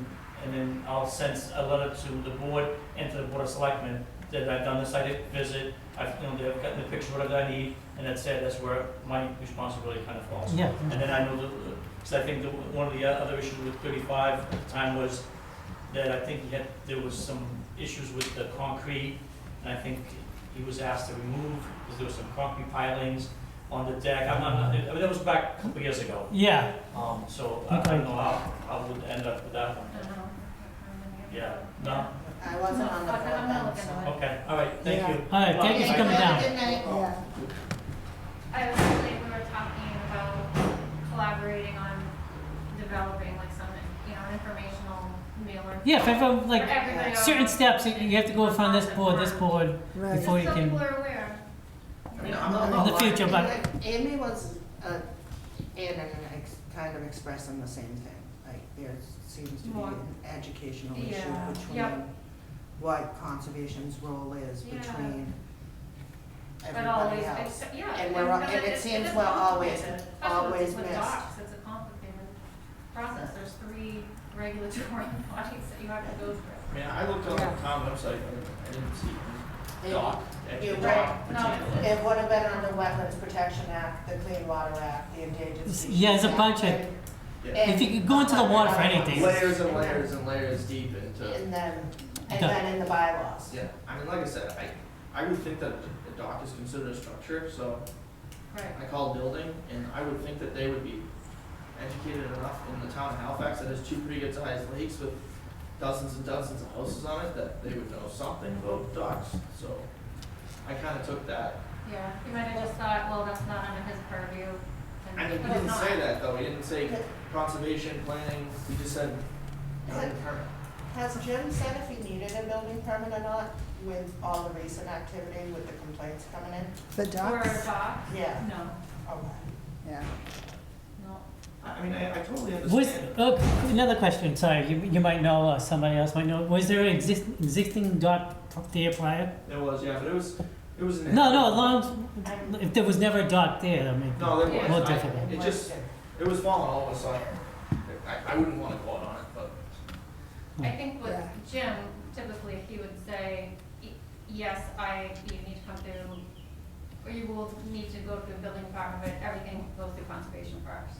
then I'll send a letter to the board and to the board of selectmen that I've done the site visit, they've gotten the picture, whatever I need, and that's it, that's where my responsibility kind of falls. Yeah. And then I know because I think one of the other issues with 35 at the time was that I think there was some issues with the concrete, and I think he was asked to remove, because there was some concrete pilings on the deck. That was back a couple years ago. Yeah. So I don't know how would end up with that one. I don't know. Yeah, no? I wasn't on the Okay, I'm phone gonna then, look so. into it. Okay, all right, thank Yeah. you. All right, thank you for coming down. Good night. Yeah. I was actually, we were talking about collaborating on developing like some, informational mailer. Yeah, if everyone, For like, everybody certain else. steps, you have to go in front of this board, Right. before you Just so can. people are aware. I mean, I'm not. In the lying. future, but Amy was, kind of expressing the same thing, like there seems to be More. an educational issue Yeah. between Yep. what conservation's role is Yeah. between But everybody always, else. yeah. And we're, because and it is seems we're always, complicated, always especially with missed. docks, it's a complicated process, there's 3 regulatory bodies that you have to go through. I mean, I looked on the town website, I didn't see any dock, You're extra right. dock No. particularly. It would have been under Wetlands Protection Act, the Clean Water Act, the Endangered Species Yeah, there's a Act, bunch of- and- Yeah. if you could go into the water for anything. Layers and layers and layers deep into, And then in the bylaws. yeah, I mean, like I said, I would think that the dock is considered a structure, so Right. I call building, and I would think that they would be educated enough in the town of Halifax that has 2 pretty good sized lakes with dozens and dozens of houses on it, that they would know something about docks, so I kinda took that. Yeah, you might have just thought, well, that's not under his purview. and- I mean, he but it's didn't not. say that though, he didn't say conservation, planning, he just said building permit. Has Jim said if he needed a building permit or not with all the recent activity with the complaints coming in? The For docks? docks? Yeah. No, Okay. Yeah. no. I mean, I totally Was, understand. another question, sorry, you might know, somebody else might know, was there an existing dock there prior? There was, yeah, but it was an. No, as long as, if there was never a dock there, I mean. No, there was. More I- difficult. It just, it was falling over, so I wouldn't wanna go out on it, but. I think with Yeah. Jim, typically he would say, yes, you need to come through, or you will need to go to the building department, but everything goes through conservation first.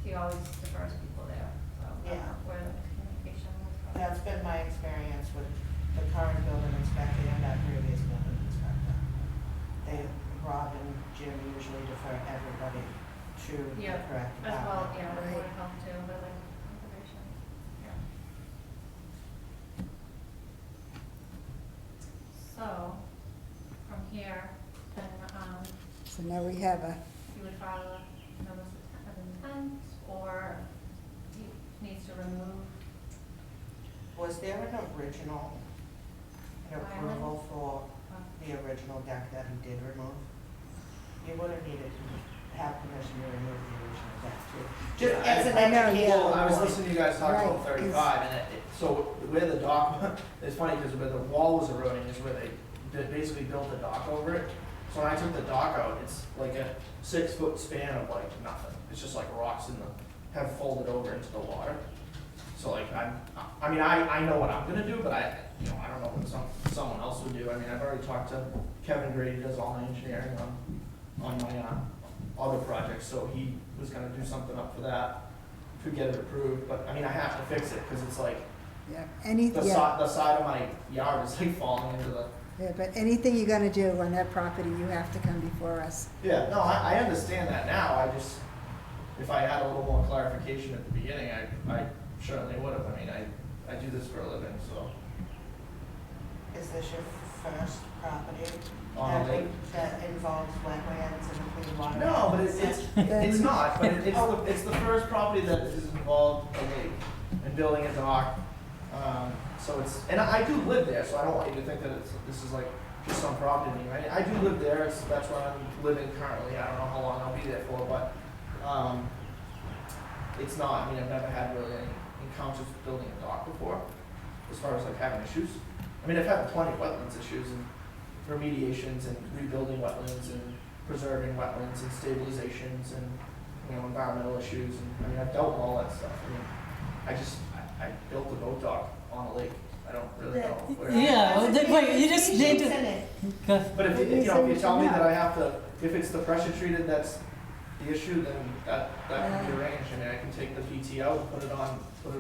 He always defers people there, so I don't know Yeah. where the communication was from. that's been my experience with the current building inspector and that previous building inspector. Rob and Jim usually defer everybody to the Yeah, correct as well, department. yeah, with Right. Board of Health too, but like conservation. So, from here, then, So now we have a, you would file a notice of intent, or he needs to remove. Was there an original approval for the original deck that he did remove? You would have needed to have permission to remove the original deck too. Just Yeah, as an I know, yeah. educational Well, I was point. listening to you guys talk Right, about 35, and so where the dock, it's funny because where the wall was eroding is where they basically built the dock over it. So when I took the dock out, it's like a 6-foot span of like nothing. It's just like rocks have folded over into the water. So like I know what I'm gonna do, but I don't know what someone else would do. I mean, I've already talked to Kevin Grady, who does all my engineering on my other projects, so he was gonna do something up for that to get it approved. But I mean, I have to fix it because it's like yeah, the side of my yard is like falling into the. yeah, but anything you're gonna do on that property, you have to come before us. Yeah, no, I understand that now. I just, if I had a little more clarification at the beginning, I certainly would have. I mean, I do this for a living, so. Is this your first property On a lake. that involves wetlands and clean water? No, but it's not, but it's the first property that is involved a lake and building a dock. So it's, and I do live there, so I don't want you to think that this is like just some property to me, right? I do live there, that's where I'm living currently. I don't know how long I'll be there for, but, it's not, I mean, I've never had really any encounters with building a dock before, as far as like having issues. I mean, I've had plenty of wetlands issues and remediations and rebuilding wetlands and preserving wetlands and stabilizations and, environmental issues. And I mean, I've dealt with all that stuff. I mean, I built a boat dock on a lake. I don't really know where. Yeah, well, wait, you just need to. Go. But if you tell me that I have to, if it's the pressure treated that's the issue, then that can be arranged. I mean, I can take the PT out and put it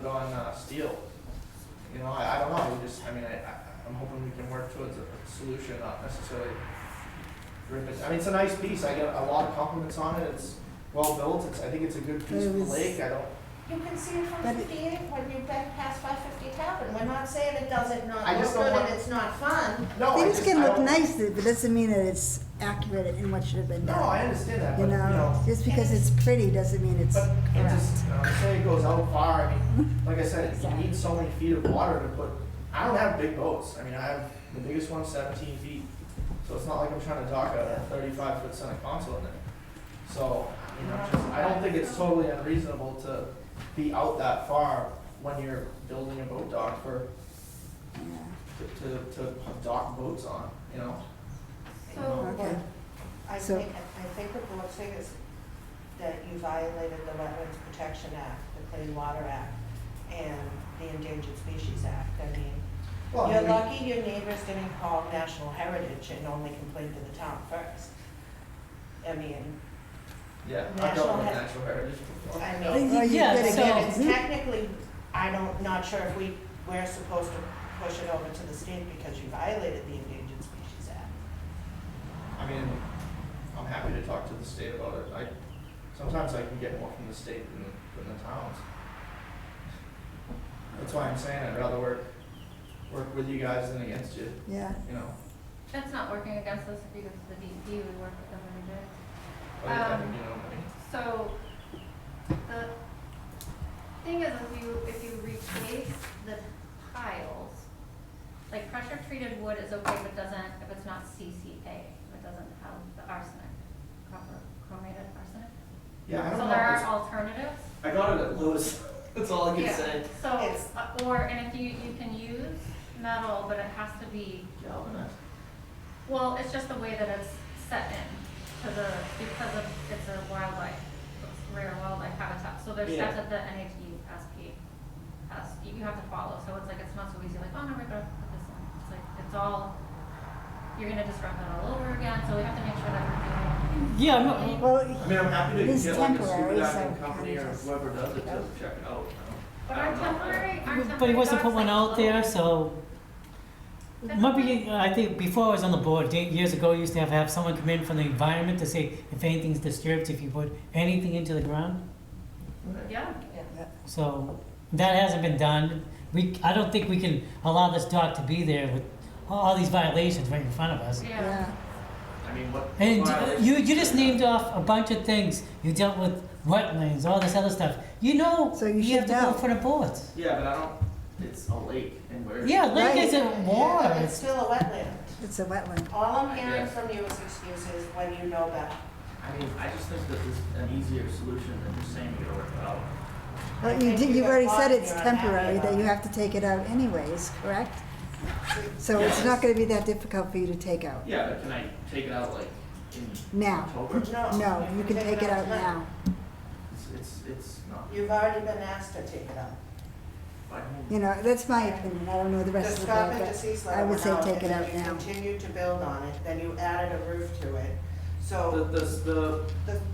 on steel. I don't know. I'm hoping we can work towards a solution, not necessarily rip it. I mean, it's a nice piece. I get a lot of compliments on it. It's well built. I think it's a good piece of the lake. You can see it from But it- 58 when you back past 550 Tavern. We're not saying it doesn't not I look just good don't want- and it's not fun. No, Things can I look don't- nice, but it doesn't mean that it's accurate in what should have been No, done. I understand that, You but know, just because it's pretty doesn't mean it's But it correct. just, I'm saying it goes out far. I mean, like I said, you need so many feet of water to put. I don't have big boats. I mean, I have the biggest one 17 feet, so it's not like I'm trying to dock a 35-foot center console in there. So, I don't think it's totally unreasonable to be out that far when you're building a boat dock for Yeah. to dock boats on. So, Okay. I So- think the board's thing is that you violated the Wetlands Protection Act, the Clean Water Act, and the Endangered Species Act. I mean, Well, you're I mean, lucky your neighbors didn't call National Heritage and only complained to the town first. I mean, yeah, I've National dealt with He- natural heritage before. I Well, mean, you Yeah, gotta so- get it's it. technically, not sure if we're supposed to push it over to the state because you violated the Endangered Species Act. I mean, I'm happy to talk to the state about it. Sometimes I can get more from the state than the towns. That's why I'm saying I'd rather work with you guys than against you, Yeah. that's not working against us if you go to the DEP, we work with them every day. But I think, I mean, So, the thing is, if you replace the tiles, like pressure treated wood is okay if it's not CCA, if it doesn't have the arsenic, copper chromated arsenic. yeah, I So don't there know. are alternatives. I got it at Lewis. That's all I can Yeah. say. So, It's- and if you can use metal, but it has to be, Galvanized. well, it's just the way that it's set in because it's a rare wildlife habitat. So there's Yeah. steps that the NHESP you have to follow. So it's like, it's not so easy, like, oh no, we're gonna put this in. It's like, it's all, you're gonna disrupt it all over again. So we have to make sure that we're doing. Yeah, no, Well, I mean, I'm happy to It is get like a temporary, scuba so diving company kinda or just, whoever does it to check it out. But our temporary But he wasn't put docks, one like, out there, float. so. Remember, I think before I was on the board, years ago, you used to have someone come in from the environment to say if anything's disturbed, if you put anything into the ground. Yeah, So that hasn't been done. I don't think we can allow this dock to be there with all these violations right in front of us. yeah. I mean, what? And violation- you just named off a bunch of things. You dealt with wetlands, all this other stuff. You know, So you you have should to go know. for the boards. Yeah, but I don't, it's a lake and where. Yeah, lake Right. isn't water. Yeah, it's still a wetland. It's a wetland. All I'm hearing Yeah. from you is excuses when you know better. I mean, I just think that this is an easier solution than just saying you gotta work it out. Well, you've already said it's temporary, that you have to take it out anyways, correct? So it's not gonna be that difficult for you to take out. Yeah, but can I take it out like in Now. October? No, you can take it out now. It's not. You've already been asked to take it out. By whom? You know, that's my opinion. I don't know the The rest of the stop board, and but deceased I letter would went say out, take and it out then you now. continued to build on it, then you added a roof to it. So,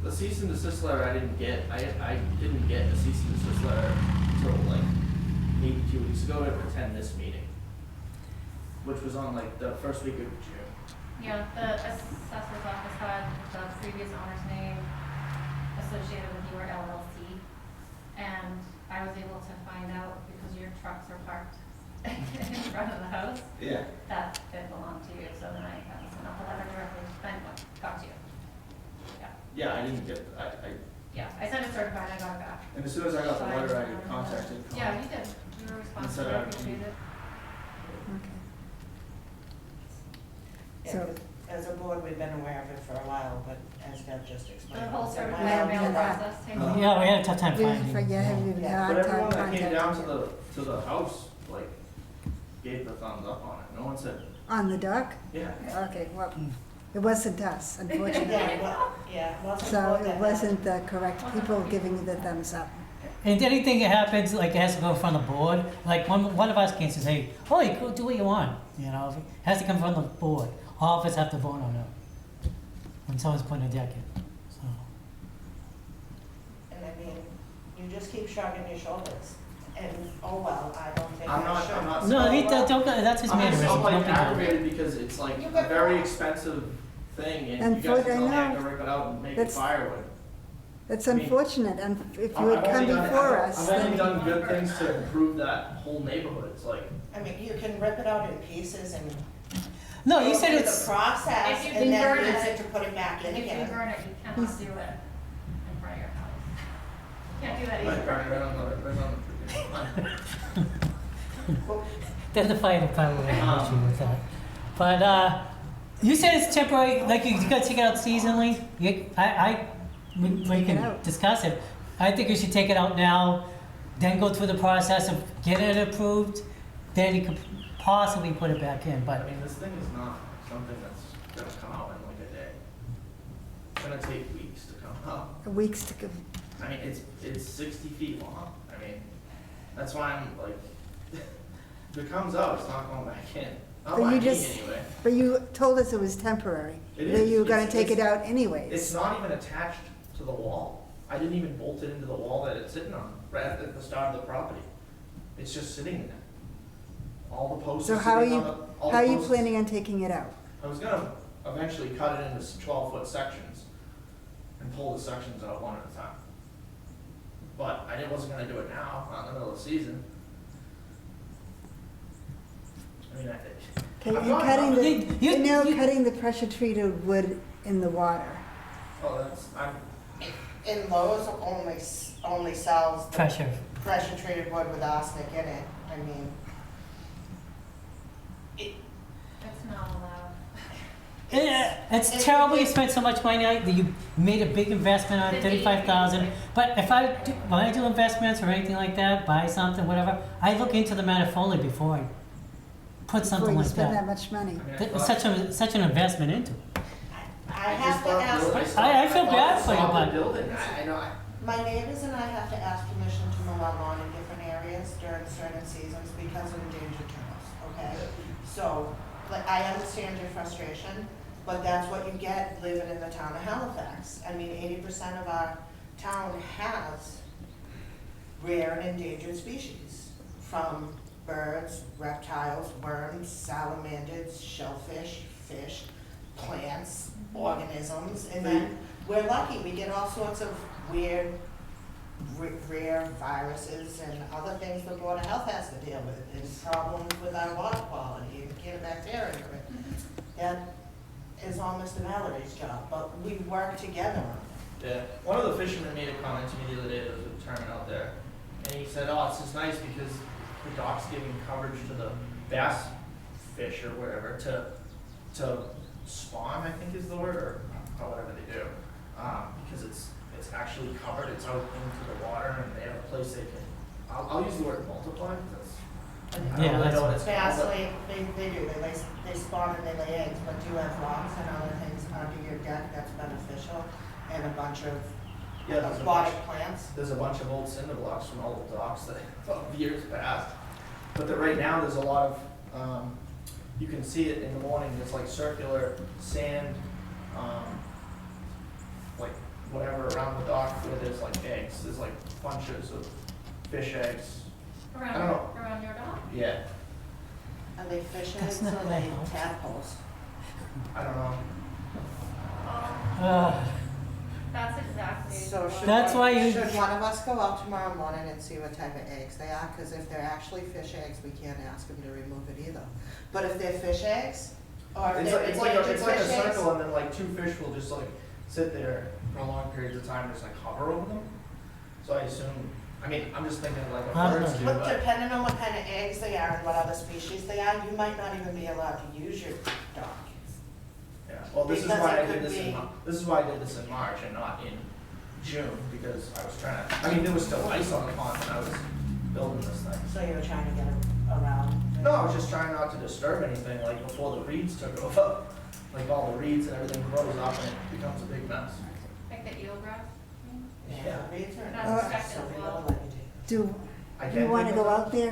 The cease and desist letter I didn't get, I didn't get a cease and desist letter until like maybe 2 weeks ago to attend this meeting. Which was on like the first week of June. Yeah, the assessor's office had the previous owner's name associated with your LLC. And I was able to find out, because your trucks are parked in front of the house, Yeah. that it belonged to you, so then I had to send out the letter directly, then got to you. Yeah, Yeah, I didn't get, yeah, I sent it certified, I got it back. and as soon as I got the So letter, I just- contacted. Yeah, you did, you were responsive, said I I- appreciate it. Okay. yeah, So- 'cause as a board, we've been aware of it for a while, but as Deb just explained. The whole it's a certified wetland. mail process takes. Yeah, we had a tough time Yeah, finding. yeah, you've Yeah. had a hard But time everyone that came down contacting to the house, like, gave the thumbs up on it. No one said, On the dock? yeah. Okay, well, it wasn't us, unfortunately. Yeah, well, yeah, it wasn't. So what it that- wasn't the correct people giving you the thumbs up. And anything that happens, like, it has to go from the board. Like, one of us can't just say, oh, you go do what you want, you know? It has to come from the board. All of us have to vote on it when someone's putting a deck in, so. And I mean, you just keep shrugging your shoulders, and, oh, well, I don't think I'm I not, should. I'm not. No, he, don't, that's his I'm just mannerism. so like Don't be mad. aggravated because it's like You a got very that. expensive thing And and you guys for- I tell me I know. can rip it out and make it That's- firewood. That's I mean, unfortunate, and if you I've had come only done- before us, I've only then, done good things to improve that whole neighborhood. It's like, I mean, you can rip it out in pieces and. No, you go said through it's, the process, If you and then burn use it- it to put it back in If you again. burn it, you cannot do it in front of your house. Can't do that right, either. right on the tree. then the fire department would have an issue with that. But, you said it's temporary, like, you gotta take it out seasonally. We Take it can out. discuss it. I think you should take it out now, then go through the process of getting it approved, then you could possibly put it back in, I but, mean, this thing is not something that's gonna come out in like a day. It's gonna take weeks to come out. weeks to go. I mean, it's 60 feet long. I mean, that's why I'm like, if it comes out, it's not going back in. Not But by you me just- anyway. But you told us it was temporary, It that is. you were gonna It's- take it it's- out anyways. It's not even attached to the wall. I didn't even bolt it into the wall that it's sitting on, right at the start of the property. It's just sitting there. All the posts So are how are sitting you, on the, all the how are you posts- planning on taking it out? I was gonna eventually cut it into 12-foot sections and pull the sections out one at a time. But I wasn't gonna do it now, not in the middle of the season. I mean, Okay, I'm and not- cutting the, You- you know, you- cutting the pressure treated wood in the water. oh, that's, And Lowe's only sells the pressure. pressure treated wood with arsenic in it. I mean, It's not allowed. It's terrible you spent so much money, that you made a big investment on it, 35,000. But when I do investments or anything like that, buy something, whatever, I look into the matter fully before I put something Before you like spend that that. much money. It's such an investment into it. I have to ask, I feel bad for you, but- building. I know, my neighbors and I have to ask permission to mow our lawn in different areas during certain seasons because of endangered turtles, okay? So, like, I understand your frustration, but that's what you get living in the town of Halifax. I mean, 80% of our town has rare and endangered species, from birds, reptiles, worms, salamanders, shellfish, fish, plants, organisms, and then we're lucky, we get all sorts of weird, rare viruses and other things the Board of Health has to deal with. There's problems with our water quality and get bacteria in it. That is all Mr. Mallory's job, but we work together on it. Yeah, one of the fishermen made a comment to me the other day, there was a tournament out there, and he said, oh, it's just nice because the dock's giving coverage to the bass fish or whatever to spawn, I think is the word, or whatever they do. Because it's actually covered, it's out into the water, and they have a place they can, I'll use the word multiply, because I don't Yeah, really that's know what it's Bass called. lay, they do, they spawn and they lay eggs, but you have rocks and other things under your deck that's beneficial, and a bunch of Yeah, there's a aquatic bunch- plants. There's a bunch of old cinder blocks from old docks that, of years past. But right now, there's a lot of, you can see it in the morning, there's like circular sand, like whatever around the dock where there's like eggs, there's like bunches of fish eggs. I don't know. Around your dock? Yeah, Are they fish That's eggs not or what they I hope. tadpoles? I don't know. That's exactly. So should That's one- why you- Should one of us go out tomorrow morning and see what type of eggs they are? Cause if they're actually fish eggs, we can't ask them to remove it either. But if they're fish eggs, or if It's they're like, it's like a endangered fish eggs. circle, and then like two fish will just like sit there for long periods of time, just like hover over them. So I assume, I mean, I'm just thinking like I a don't birds know. do, But but, depending on what kind of eggs they are and what other species they are, you might not even be allowed to use your dock. yeah. Well, this is Because why it I did could this in, be- this is why I did this in March and not in June, because I was trying to, I mean, there was still ice on the pond when I was building this thing. So you were trying to get them around? No, I was just trying not to disturb anything, like before the reeds took over. Like all the reeds and everything grows up and it becomes a big mess. Like the eelgrass? Yeah. Reeds are- That's protected so as we well. never let you Do I you can't wanna think of go it. out there?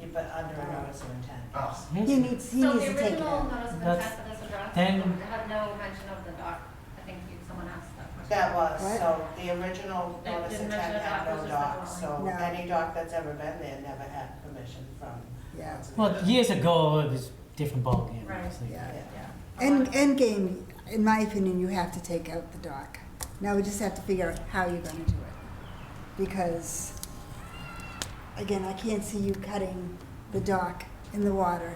do. But under a notice of intent. Oh, He needs So to the take it original out. notice of That's- intent for this address then- had no mention of the dock. I think someone asked that question. That was, What? so the original They notice of didn't intent mention a had dock, it no was just a dock, so dwelling. No. any dock that's ever been there never had permission from. Yeah. Well, years ago, it was different ballgame, Right. obviously. Yeah. Yeah. End game, in my opinion, you have to take out the dock. Now we just have to figure out how you're gonna do it. Because, again, I can't see you cutting the dock in the water.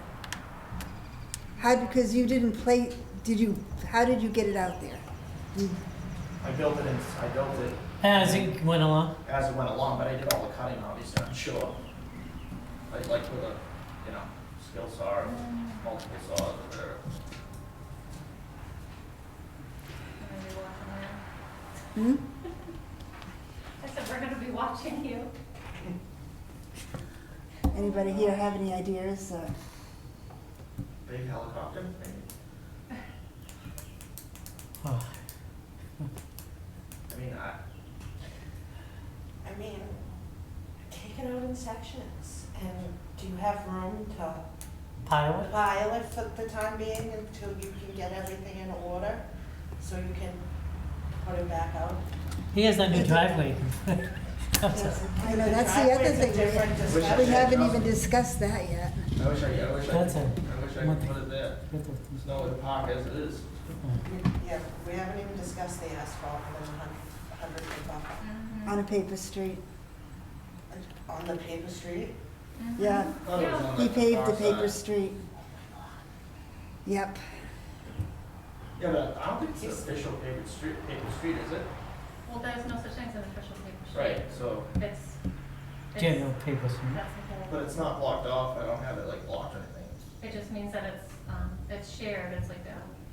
How, because you didn't play, how did you get it out there? I built it As it went along. as it went along, but I did all the cutting, obviously, I'm sure. Like with a, skill saw or multiple saws or whatever. I'm gonna be watching that. Hmm? I said, we're gonna be watching you. Anybody here have any ideas? Big helicopter, maybe? Oh, I mean, I mean, take it out in sections, and do you have room to Pile it? pile it for the time being until you can get everything in order? So you can put it back out? He has that new driveway. I know, that's the other Driveway's a thing. different Wish I We had haven't enough. even discussed that yet. I wish I That's could, it. I wish I could put it there. There's nowhere to park as it is. Yeah, we haven't even discussed the asphalt and then 100 feet buffer. On a paper street. On the paper street? Yeah, Thought it was on he like the paved far the paper side. street. Yep. Yeah, but I don't think it's an official paper street, is it? Well, there's no such thing as an official paper street. Right, so, It's. General paper street. That's the whole. but it's not blocked off, I don't have it like blocked or anything. It just means that it's shared, it's like,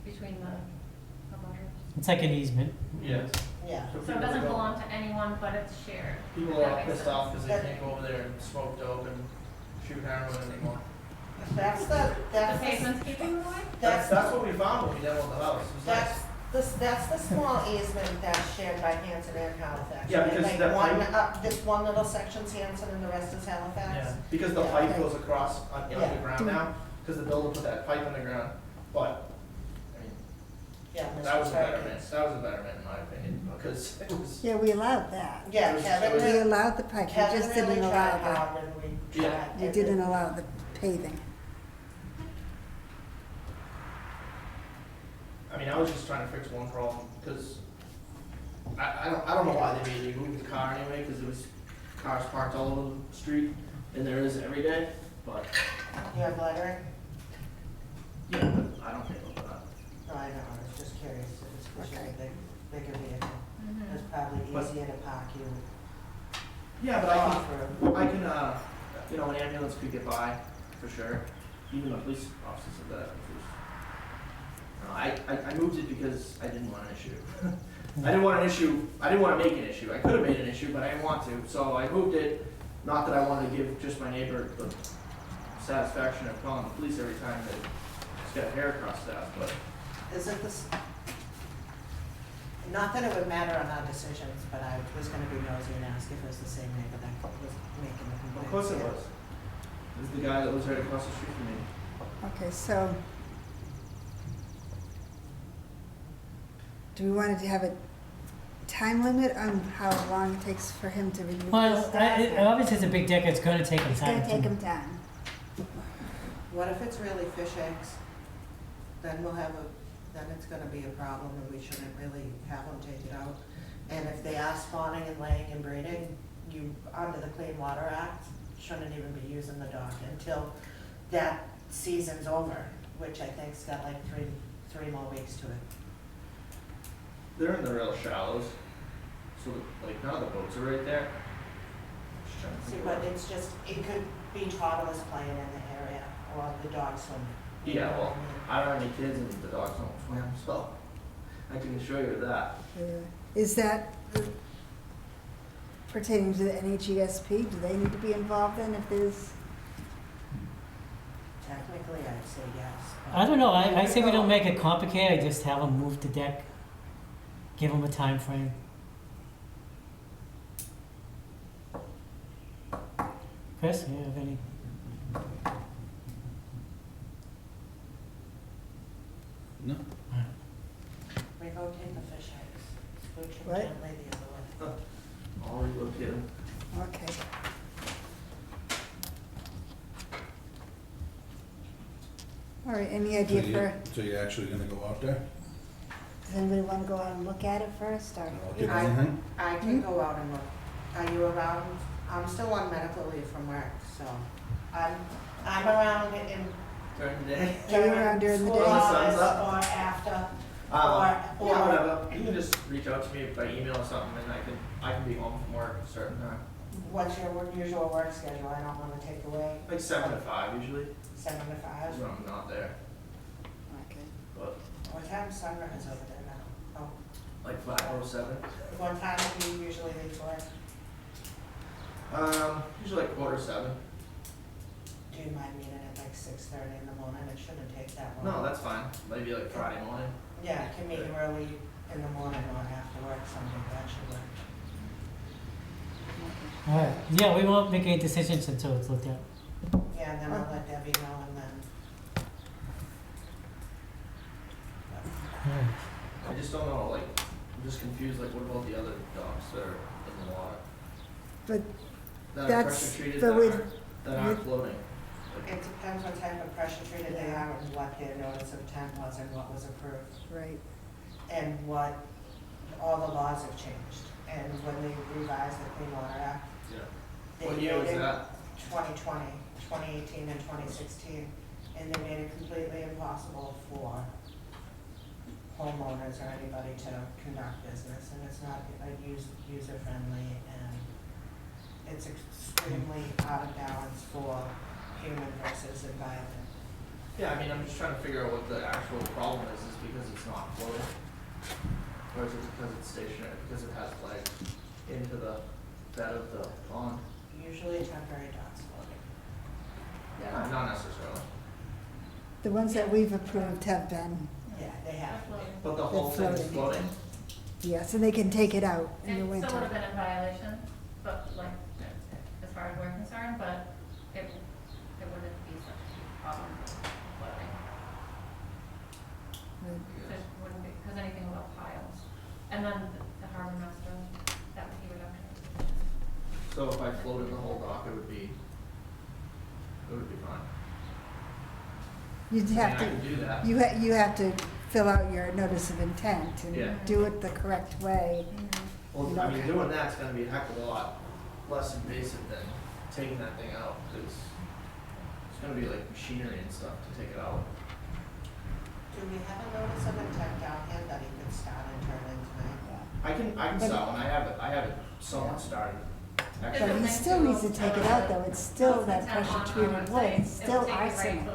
between the butters. It's like an easement. Yeah. Yeah. So people it doesn't go- belong to anyone, but it's shared. People That are all makes pissed sense. off because they can't go over there and smoke dope and shoot heroin anymore. That's The the, pavement's keeping them away? That's what we found when we demoed the house, it was nice. that's the small easement that's shared by Hanson and Halifax. Yeah, because Like that one, pipe- this one little section's Hanson and the rest is Halifax. Yeah, because the Yeah. pipe goes across on, Yeah. the ground now, because the builder put that pipe in the ground, but, I mean, Yeah, Mr. That was a betterment, Perkins. that was a betterment in my opinion, because it was, Yeah, we allowed that. Yeah, It was- Kevin, it We was- allowed the pipe, we Kevin just really didn't tried allow hard and we Yeah. tried. the, we didn't allow the paving. I mean, I was just trying to fix one problem, because I don't know why they made me move the car anyway, because there was cars parked all over the street, and there is every day, but, You have lettering? yeah, but I don't think of that. No, I know, I was just curious, it was for sure Okay. bigger vehicle. Mhm. It's probably But- easier to park you Yeah, but off road. I can, you know, an ambulance could get by, for sure, even the police officer said that, which was, I moved it because I didn't want an issue. I didn't want an issue, I didn't wanna make an issue, I could've made an issue, but I didn't want to, so I moved it, not that I wanted to give just my neighbor the satisfaction of calling the police every time they just got a hair across that, but, Is it this, not that it would matter on our decisions, but I was gonna be nosy and ask if it was the same neighbor that was making the complaint. of course it was. It was the guy that was right across the street from me. Okay, so do we want to have a time limit on how long it takes for him to remove the Well, stuff? obviously it's a big deck, it's gonna take him It's time. gonna take him time. What if it's really fish eggs? Then then it's gonna be a problem and we shouldn't really have them take it out. And if they are spawning and laying and breeding, you, under the Clean Water Act, shouldn't even be using the dock until that season's over, which I think's got like three more weeks to it. They're in the real shallows, so like none of the boats are right there. Just trying to See, think but about it. it's just, it could be toddlers playing in the area or the dog swimming. You Yeah, know what well, I don't have any kids and the dogs don't swim, so I can assure you of that. Is that pertaining to the NHESP? Do they need to be involved in if there's, Technically, I'd say yes. I don't know, I say we don't make it complicated, I just have him move the deck, give him a time frame. Chris, you have any? No. Relocate the fish eggs. Switch them What? gently the other way. I'll relocate them. okay. All right, any idea for, So you're actually gonna go out there? does anybody want to go out and look at it first, or? Look at I- anything? I Hmm? can go out and look. Are you around? I'm still on medical leave from work, so I'm around in During the day. Are you around during the school day? hours Sun's up. or after. Yeah, or- whatever. You can just reach out to me by email or something, and I can be home from work at a certain time. What's your usual work schedule? I don't wanna take away Like 7 to 5 usually. 7 to 5. That's when I'm not there. Okay. But What time sunrise over there now? Oh, like 5:07. what time do you usually leave work? Usually like 6:45. Do you mind meeting at like 6:30 in the morning? It shouldn't take that long. No, that's fine. Maybe like Friday morning. Yeah, I can meet you early in the morning or after work, something that should work. Alright, yeah, we won't make any decisions until it's looked at. Yeah, and then I'll let Debbie know and then. Alright. I just don't know, like, I'm just confused, like, what about the other dogs that are in the water? But That are That's pressure treated, the that way- aren't floating? It depends what type of pressure treated they are and what their notice of intent was and what was approved. right, And what, all the laws have changed. And when they revised the Clean Water Act, Yeah. they What year was made it that? 2020, 2018 and 2016. And they made it completely impossible for homeowners or anybody to conduct business. And it's not user-friendly and it's extremely out of balance for human versus environment. Yeah, I mean, I'm just trying to figure out what the actual problem is because it's not floating? Or is it because it's stationary, because it has legs into the bed of the pond? Usually temporary docks floating. Not necessarily. the ones that we've approved have been, Yeah, they have. But the whole thing is floating. floating? yes, and they can take it out in the It winter. still would have been in violation, but like, as far as we're concerned, but it wouldn't be such a problem with floating. Right. It wouldn't be, because So if I floated the whole dock, it would be fine. You'd I mean, have I could do that. to, you have to fill out your notice of intent Yeah. and do it the correct way. Well, I mean, doing that's gonna be a heck of a lot less invasive than taking that thing out, cause it's gonna be like machinery and stuff to take it out. Do we have a notice of intent down here that he could start and turn in tonight? I can start one, I have it somewhat started. But Actually, he still needs to take it out though, it's still that pressure treated wood, it's still arsenic.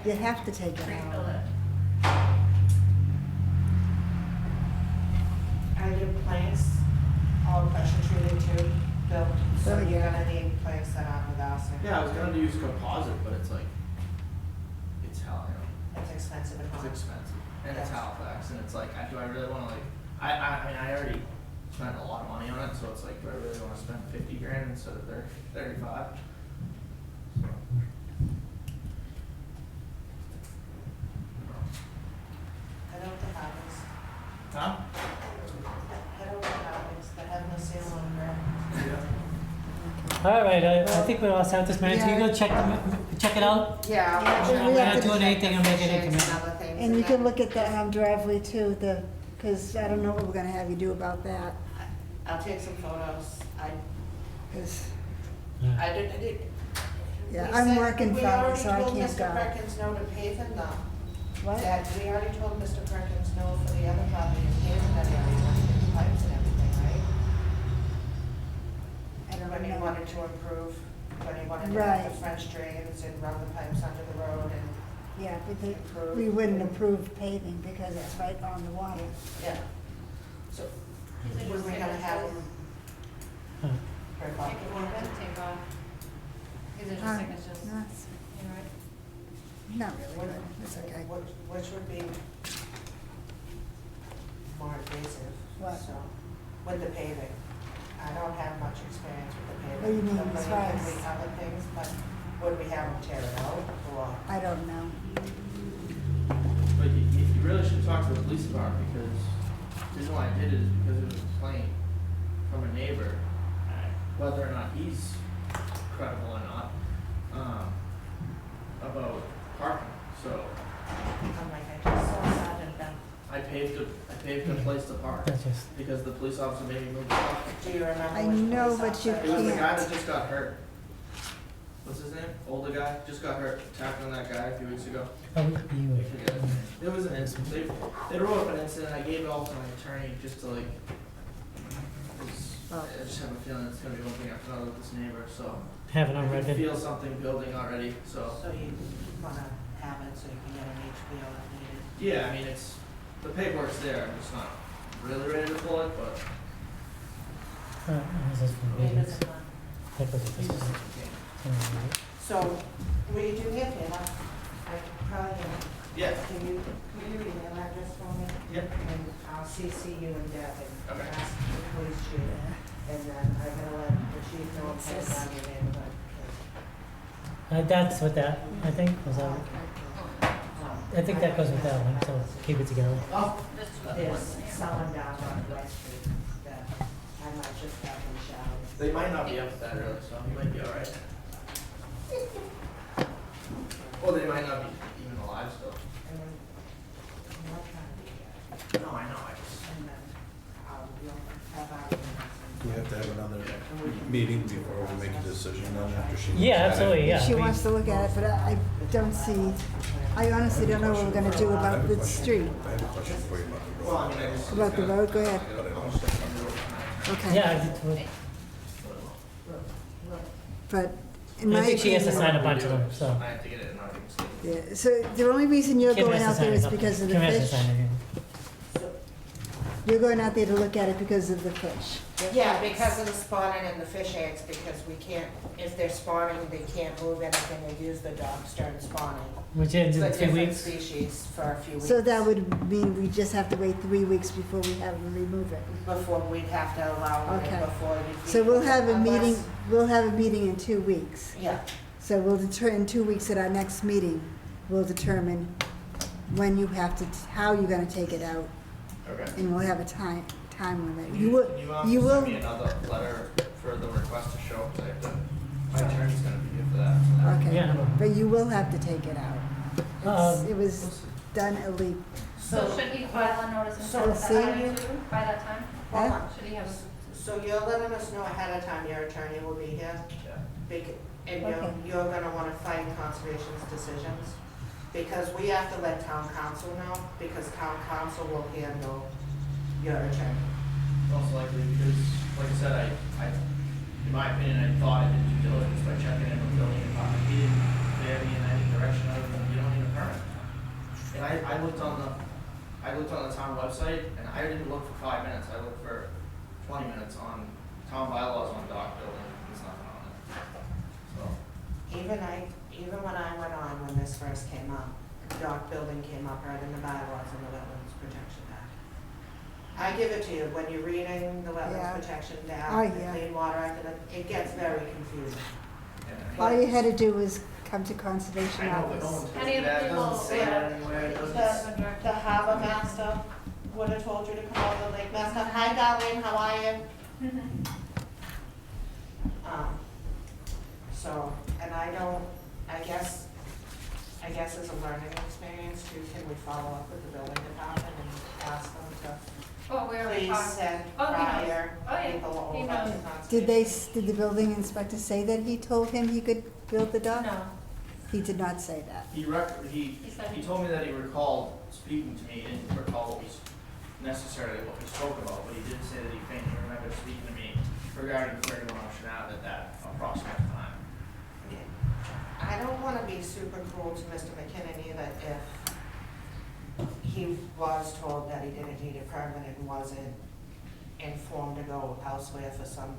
You have to take it out. Are your planks all pressure treated too, Bill? So Oh, you're yeah. gonna need planks that aren't with arsenic? yeah, I was gonna use composite, but it's like, it's hell, It's expensive at it's home. expensive, and it's Yeah. Halifax, and it's like, do I really wanna like, I mean, I already spent a lot of money on it, so it's like, do I really wanna spend 50 grand instead of 35? So. Head over to Halifax. Huh? Head over to Halifax, they have no seal on there. Yeah. All right, I think we're all set this minute. You go check it out. Yeah. Yeah, we We're have not to doing anything and make it increment. And you can look at the driveway too, because I don't know what we're gonna have you do about that, I'll take some photos. 'cause, I did. yeah, we I'm said- working we from it, already so I told can't Mr. go. Perkins no to paving though. What? Dad, we already told Mr. Perkins no for the other property, paving that area, wanted pipes and everything, right? I don't When he know. wanted to improve, when he wanted to Right. have the French drains and run the pipes under the road and, Yeah, but Improve. we wouldn't approve paving because it's right on the water. yeah. So, were we gonna have him Huh. break off Take the one, pavement? take off. These are Uh, just signatures. no, it's You all right? Not really good, it's okay. Which would be more invasive, What? so, with the paving. I don't have much experience with the paving. What do you mean, But as it far could as- be other things, but would we have them tear it out, or? I don't know. But you really should talk to the police department, because the reason why I did it is because it was a complaint from a neighbor, whether or not he's credible or not, about parking, so I'm like, I just saw that and then, I paved a place to park, That's just, because the police officer made me move the car. do you remember I which know, police but you officer? It was the guy can't. that just got hurt. What's his name? Older guy, just got hurt, tackling that guy a few weeks ago. oh, I you, forget his name. There was an incident, they wrote up an incident, I gave it all to my attorney, just to like, 'cause I just have a feeling it's gonna be one thing after another with this neighbor, so. have it I on can record. feel something building already, so. So you wanna have it so you can get an HBO if needed? Yeah, I mean, the paperwork's there, I'm just not really ready to pull it, but. This is for Maybe meetings. it's a month. Take a look at this one. So, will you do me a favor? I probably, Yeah. can you email address for me? Yep. And I'll CC you and Deb and Okay. ask the police chief. And then I'm gonna let the chief know I'm heading down your neighborhood. That's what that, I think, was that, I think that goes with that one, so keep it together. Oh, there's someone down on West Street that I might just have in the shower. They might not be up that early, so you might be alright. Or they might not be even alive still. And then, I'm not trying to be here. No, I know, I just. And then, you'll have our. We have to have another meeting before we make a decision then after she. Yeah, absolutely, yeah. She we- wants to look at it, but I don't see, I honestly don't know what we're gonna do about the street. I have a question for you about the road. Well, I mean, I just. About the road, go ahead. But I don't understand. Okay. Yeah, I did- But in my I think she has to opinion, sign a bunch of them, so. I have to get it in writing, so. yeah, so the only reason you're Kim going has to out there sign is it. because of the Kim has to fish. sign it. You're going out there to look at it because of the fish. Yeah, because of the spawning and the fish eggs, because we can't, if they're spawning, they can't move anything, they use the dogs during spawning. Which ends It's in a 2 different weeks. species for a few weeks. So that would mean we just have to wait 3 weeks before we have them remove it. Before we'd have to allow them in Okay. before you. So we'll have a Unless- meeting in 2 weeks. Yeah, So we'll in 2 weeks at our next meeting, we'll determine when you have to, how you're gonna take it out, Okay. and we'll have a time limit. You You will, want you to will, send me another letter for the request to show, because I have to, my attorney's gonna be here for that. Okay, Yeah. but you will have to take it out. It was done illegal. So should he file a notice and so send say you- it too by that time? Hold Huh? on. Should he have? So you're letting us know ahead of time your attorney will be here? Yeah. And Okay. you're gonna wanna fight conservation's decisions? Because we have to let town council know, because town council will handle your attorney. Most likely, because, like I said, I, in my opinion, I thought I did due diligence by checking in with the building department. He didn't bear me in any direction other than you don't need a permit. And I looked on the town website, and I didn't look for 5 minutes, I looked for 20 minutes on town bylaws on dock building, there's nothing on it. So, Even when I went on, when this first came up, dock building came up right in the bylaws in the Wetlands Protection Act. I give it to you, when you're reading the Yeah. Wetlands Protection Oh, Act, the yeah. Clean Water Act, and it gets very confusing. yeah. All you had to do was come to conservation I know, but no office. one told Any me of the that, it people, doesn't say yeah. that anywhere, it doesn't. The harbor master would have told you to come over, the lake master, hi Darlene, how are you? So, and I guess as a learning experience too, can we follow up with the building department and ask them to Oh, we already please talked. send Oh, he knows. prior Oh, yeah. people He over knows. to conservation? Did the building inspector say that he told him he could build the dock? No. He did not say that. He said- he told me that he recalled speaking to me, he didn't recall what was necessarily what we spoke about, but he did say that he faintly remembered speaking to me regarding 31 Ocean Ave at that approximate time. I don't wanna be super cruel to Mr. McKinnon either if he was told that he didn't need a permit and wasn't informed to go elsewhere for some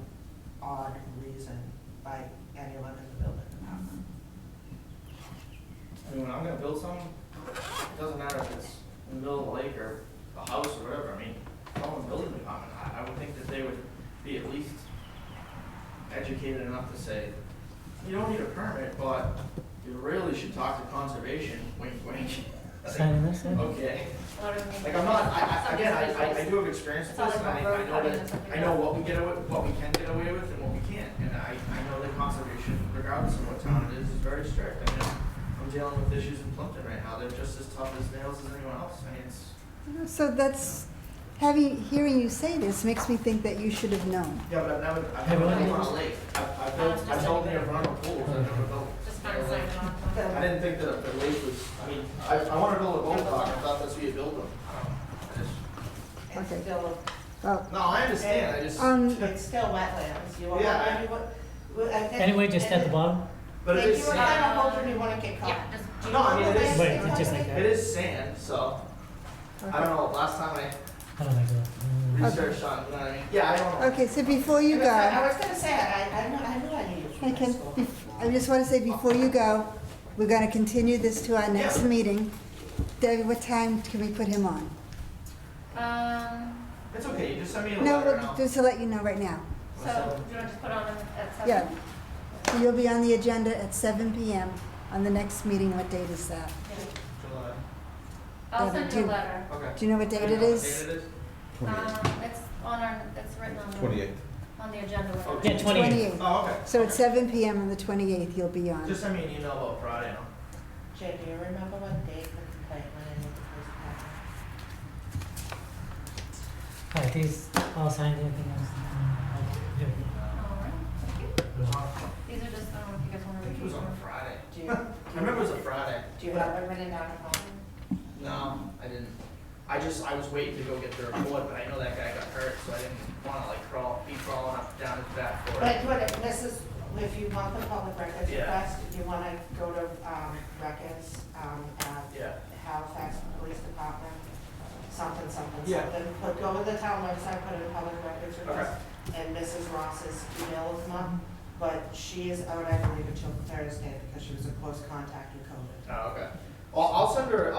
odd reason by anyone in the building department. I mean, when I'm gonna build something, it doesn't matter if it's in the middle of a lake or a house or whatever, I mean, if I'm a building department, I would think that they would be at least educated enough to say, you don't need a permit, but you really should talk to conservation, wink, wink. Signing this in? Okay, What do we need? like I'm not, again, I do have experience with this, and I know that, I know what we get away, what we can get away with and what we can't, and I know that conservation, regardless of what town it is very strict. I mean, I'm dealing with issues in Plimpton right now, they're just as tough as nails as anyone else, I mean, it's, So that's, hearing you say this makes me think that you should have known. yeah, but I've Hey, never what- built on a lake, I've built near vernal pools, I've never built. Just kind of sign it off. I didn't think that the lake was, I mean, I wanna build a boat dock, I thought that's what you build them, I don't know, I just, It's Okay. still, Well, no, I understand, I just, it's still wetlands, you are, Yeah. Anyway, just at the bottom? but it If is you were sand. kind of holding, you wanna get caught. Yeah, just. Do you No, I know mean, the it is- way- Wait, just like that. It is sand, so, I don't know, last time I don't like that. researched on, you know what I mean? Yeah, I don't know. okay, so before you go, I was gonna say, I knew I needed I from high can, school. I just want to say before you go, we're going to continue this to our next Yeah. meeting. Debbie, what time can we put him on? It's okay, you just send me a No, letter and well, I'll. just to let you know right now. So, do you want to just put on at 7? Yeah. So you'll be on the agenda at 7 PM on the next meeting. What date is that? July. I'll Yeah, send do- you a letter. Okay. Do you know what date it What date is? it is? It's on our, it's written on the. 28th. On the agenda. Oh, whatever. Yeah, 28. 28th. Oh, okay. So at 7 PM on the 28th, you'll be on. Just send me an email about Friday, no? Jay, do you remember what date the complaint went in with the police department? Alright, these all signed, anything else? All right, thank you. These are just, I don't know if you guys want I to think it was read on a them. Friday. Do you, I remember it was a Friday. do you have it written down at home? No, I didn't. I was waiting to go get the report, but I know that guy got hurt, so I didn't wanna like be crawling up down his back for it. But this is, if you want the public records Yeah. request, if you wanna go to, records, at Yeah. Halifax Police Department, something, Yeah. go to the town website, put in public records request, and Mrs. Ross's email will come up, but she is out, I believe, until Thursday, because she was in close contact with COVID. Oh, okay. Well, I'll send her a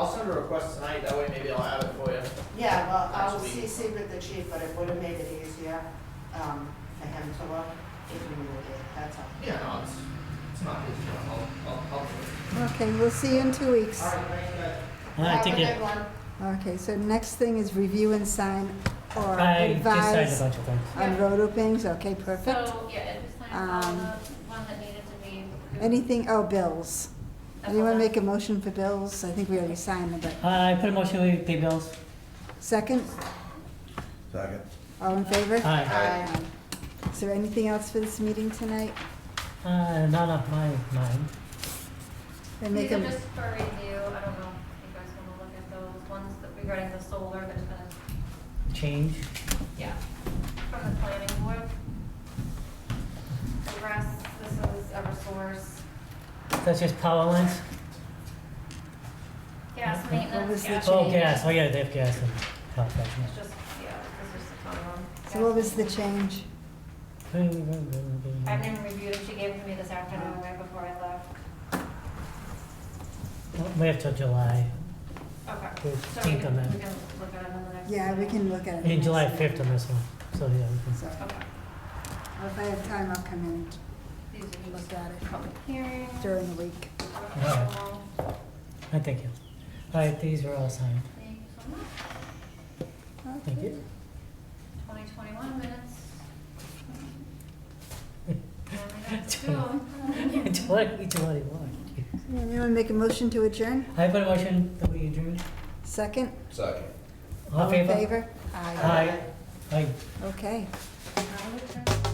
request tonight, that way maybe I'll have it for you. Yeah, well, I'll Next week. CC with the chief, but it would have made it easier, for him to look, if you knew the date, that's all. Yeah, no, it's not his job, I'll do it. Okay, we'll see you in 2 weeks. All right, very good. Alright, Have take a care. good one. Okay, so next thing is review and sign or I just signed a advise bunch of things. on road openings? Okay, perfect. So, yeah, it was signed all the one that needed to be approved. Anything, oh, bills. That's Anyone all make a motion for bills? I think we already signed them, but, I put a motion we pay bills. second? Second. All in favor? Aye. Aye. Is there anything else for this meeting tonight? None of my mind. Then make These are a, just for review, I don't know if you guys wanna look at those ones that regarding the solar, there's been a Change. yeah, from the planning board. The rest, this is Eversource, That's just power lines? gas was maintenance, the gas. change? Oh, gas, oh yeah, they have gas in Halifax. It's just, yeah, this is just a ton of them. so what was the change? I haven't even reviewed it, she gave it to me this afternoon right before I left. We have till July, Okay. Good. So Think on that. we can look at it in the next. Yeah, we can look at it. in July next 5th on this one, so yeah, we can. So, Okay. if I have time, I'll come in These are and just look at it public hearings. during the week. Alright. I thank you. All right, these are all signed. Thank you so much. Thank you. 2021 minutes. And we got to do 'em. 2021. Anyone make a motion to adjourn? I put a motion that we adjourn. Second? Second. All in favor? Aye. Aye. Aye. Okay. Have a good time.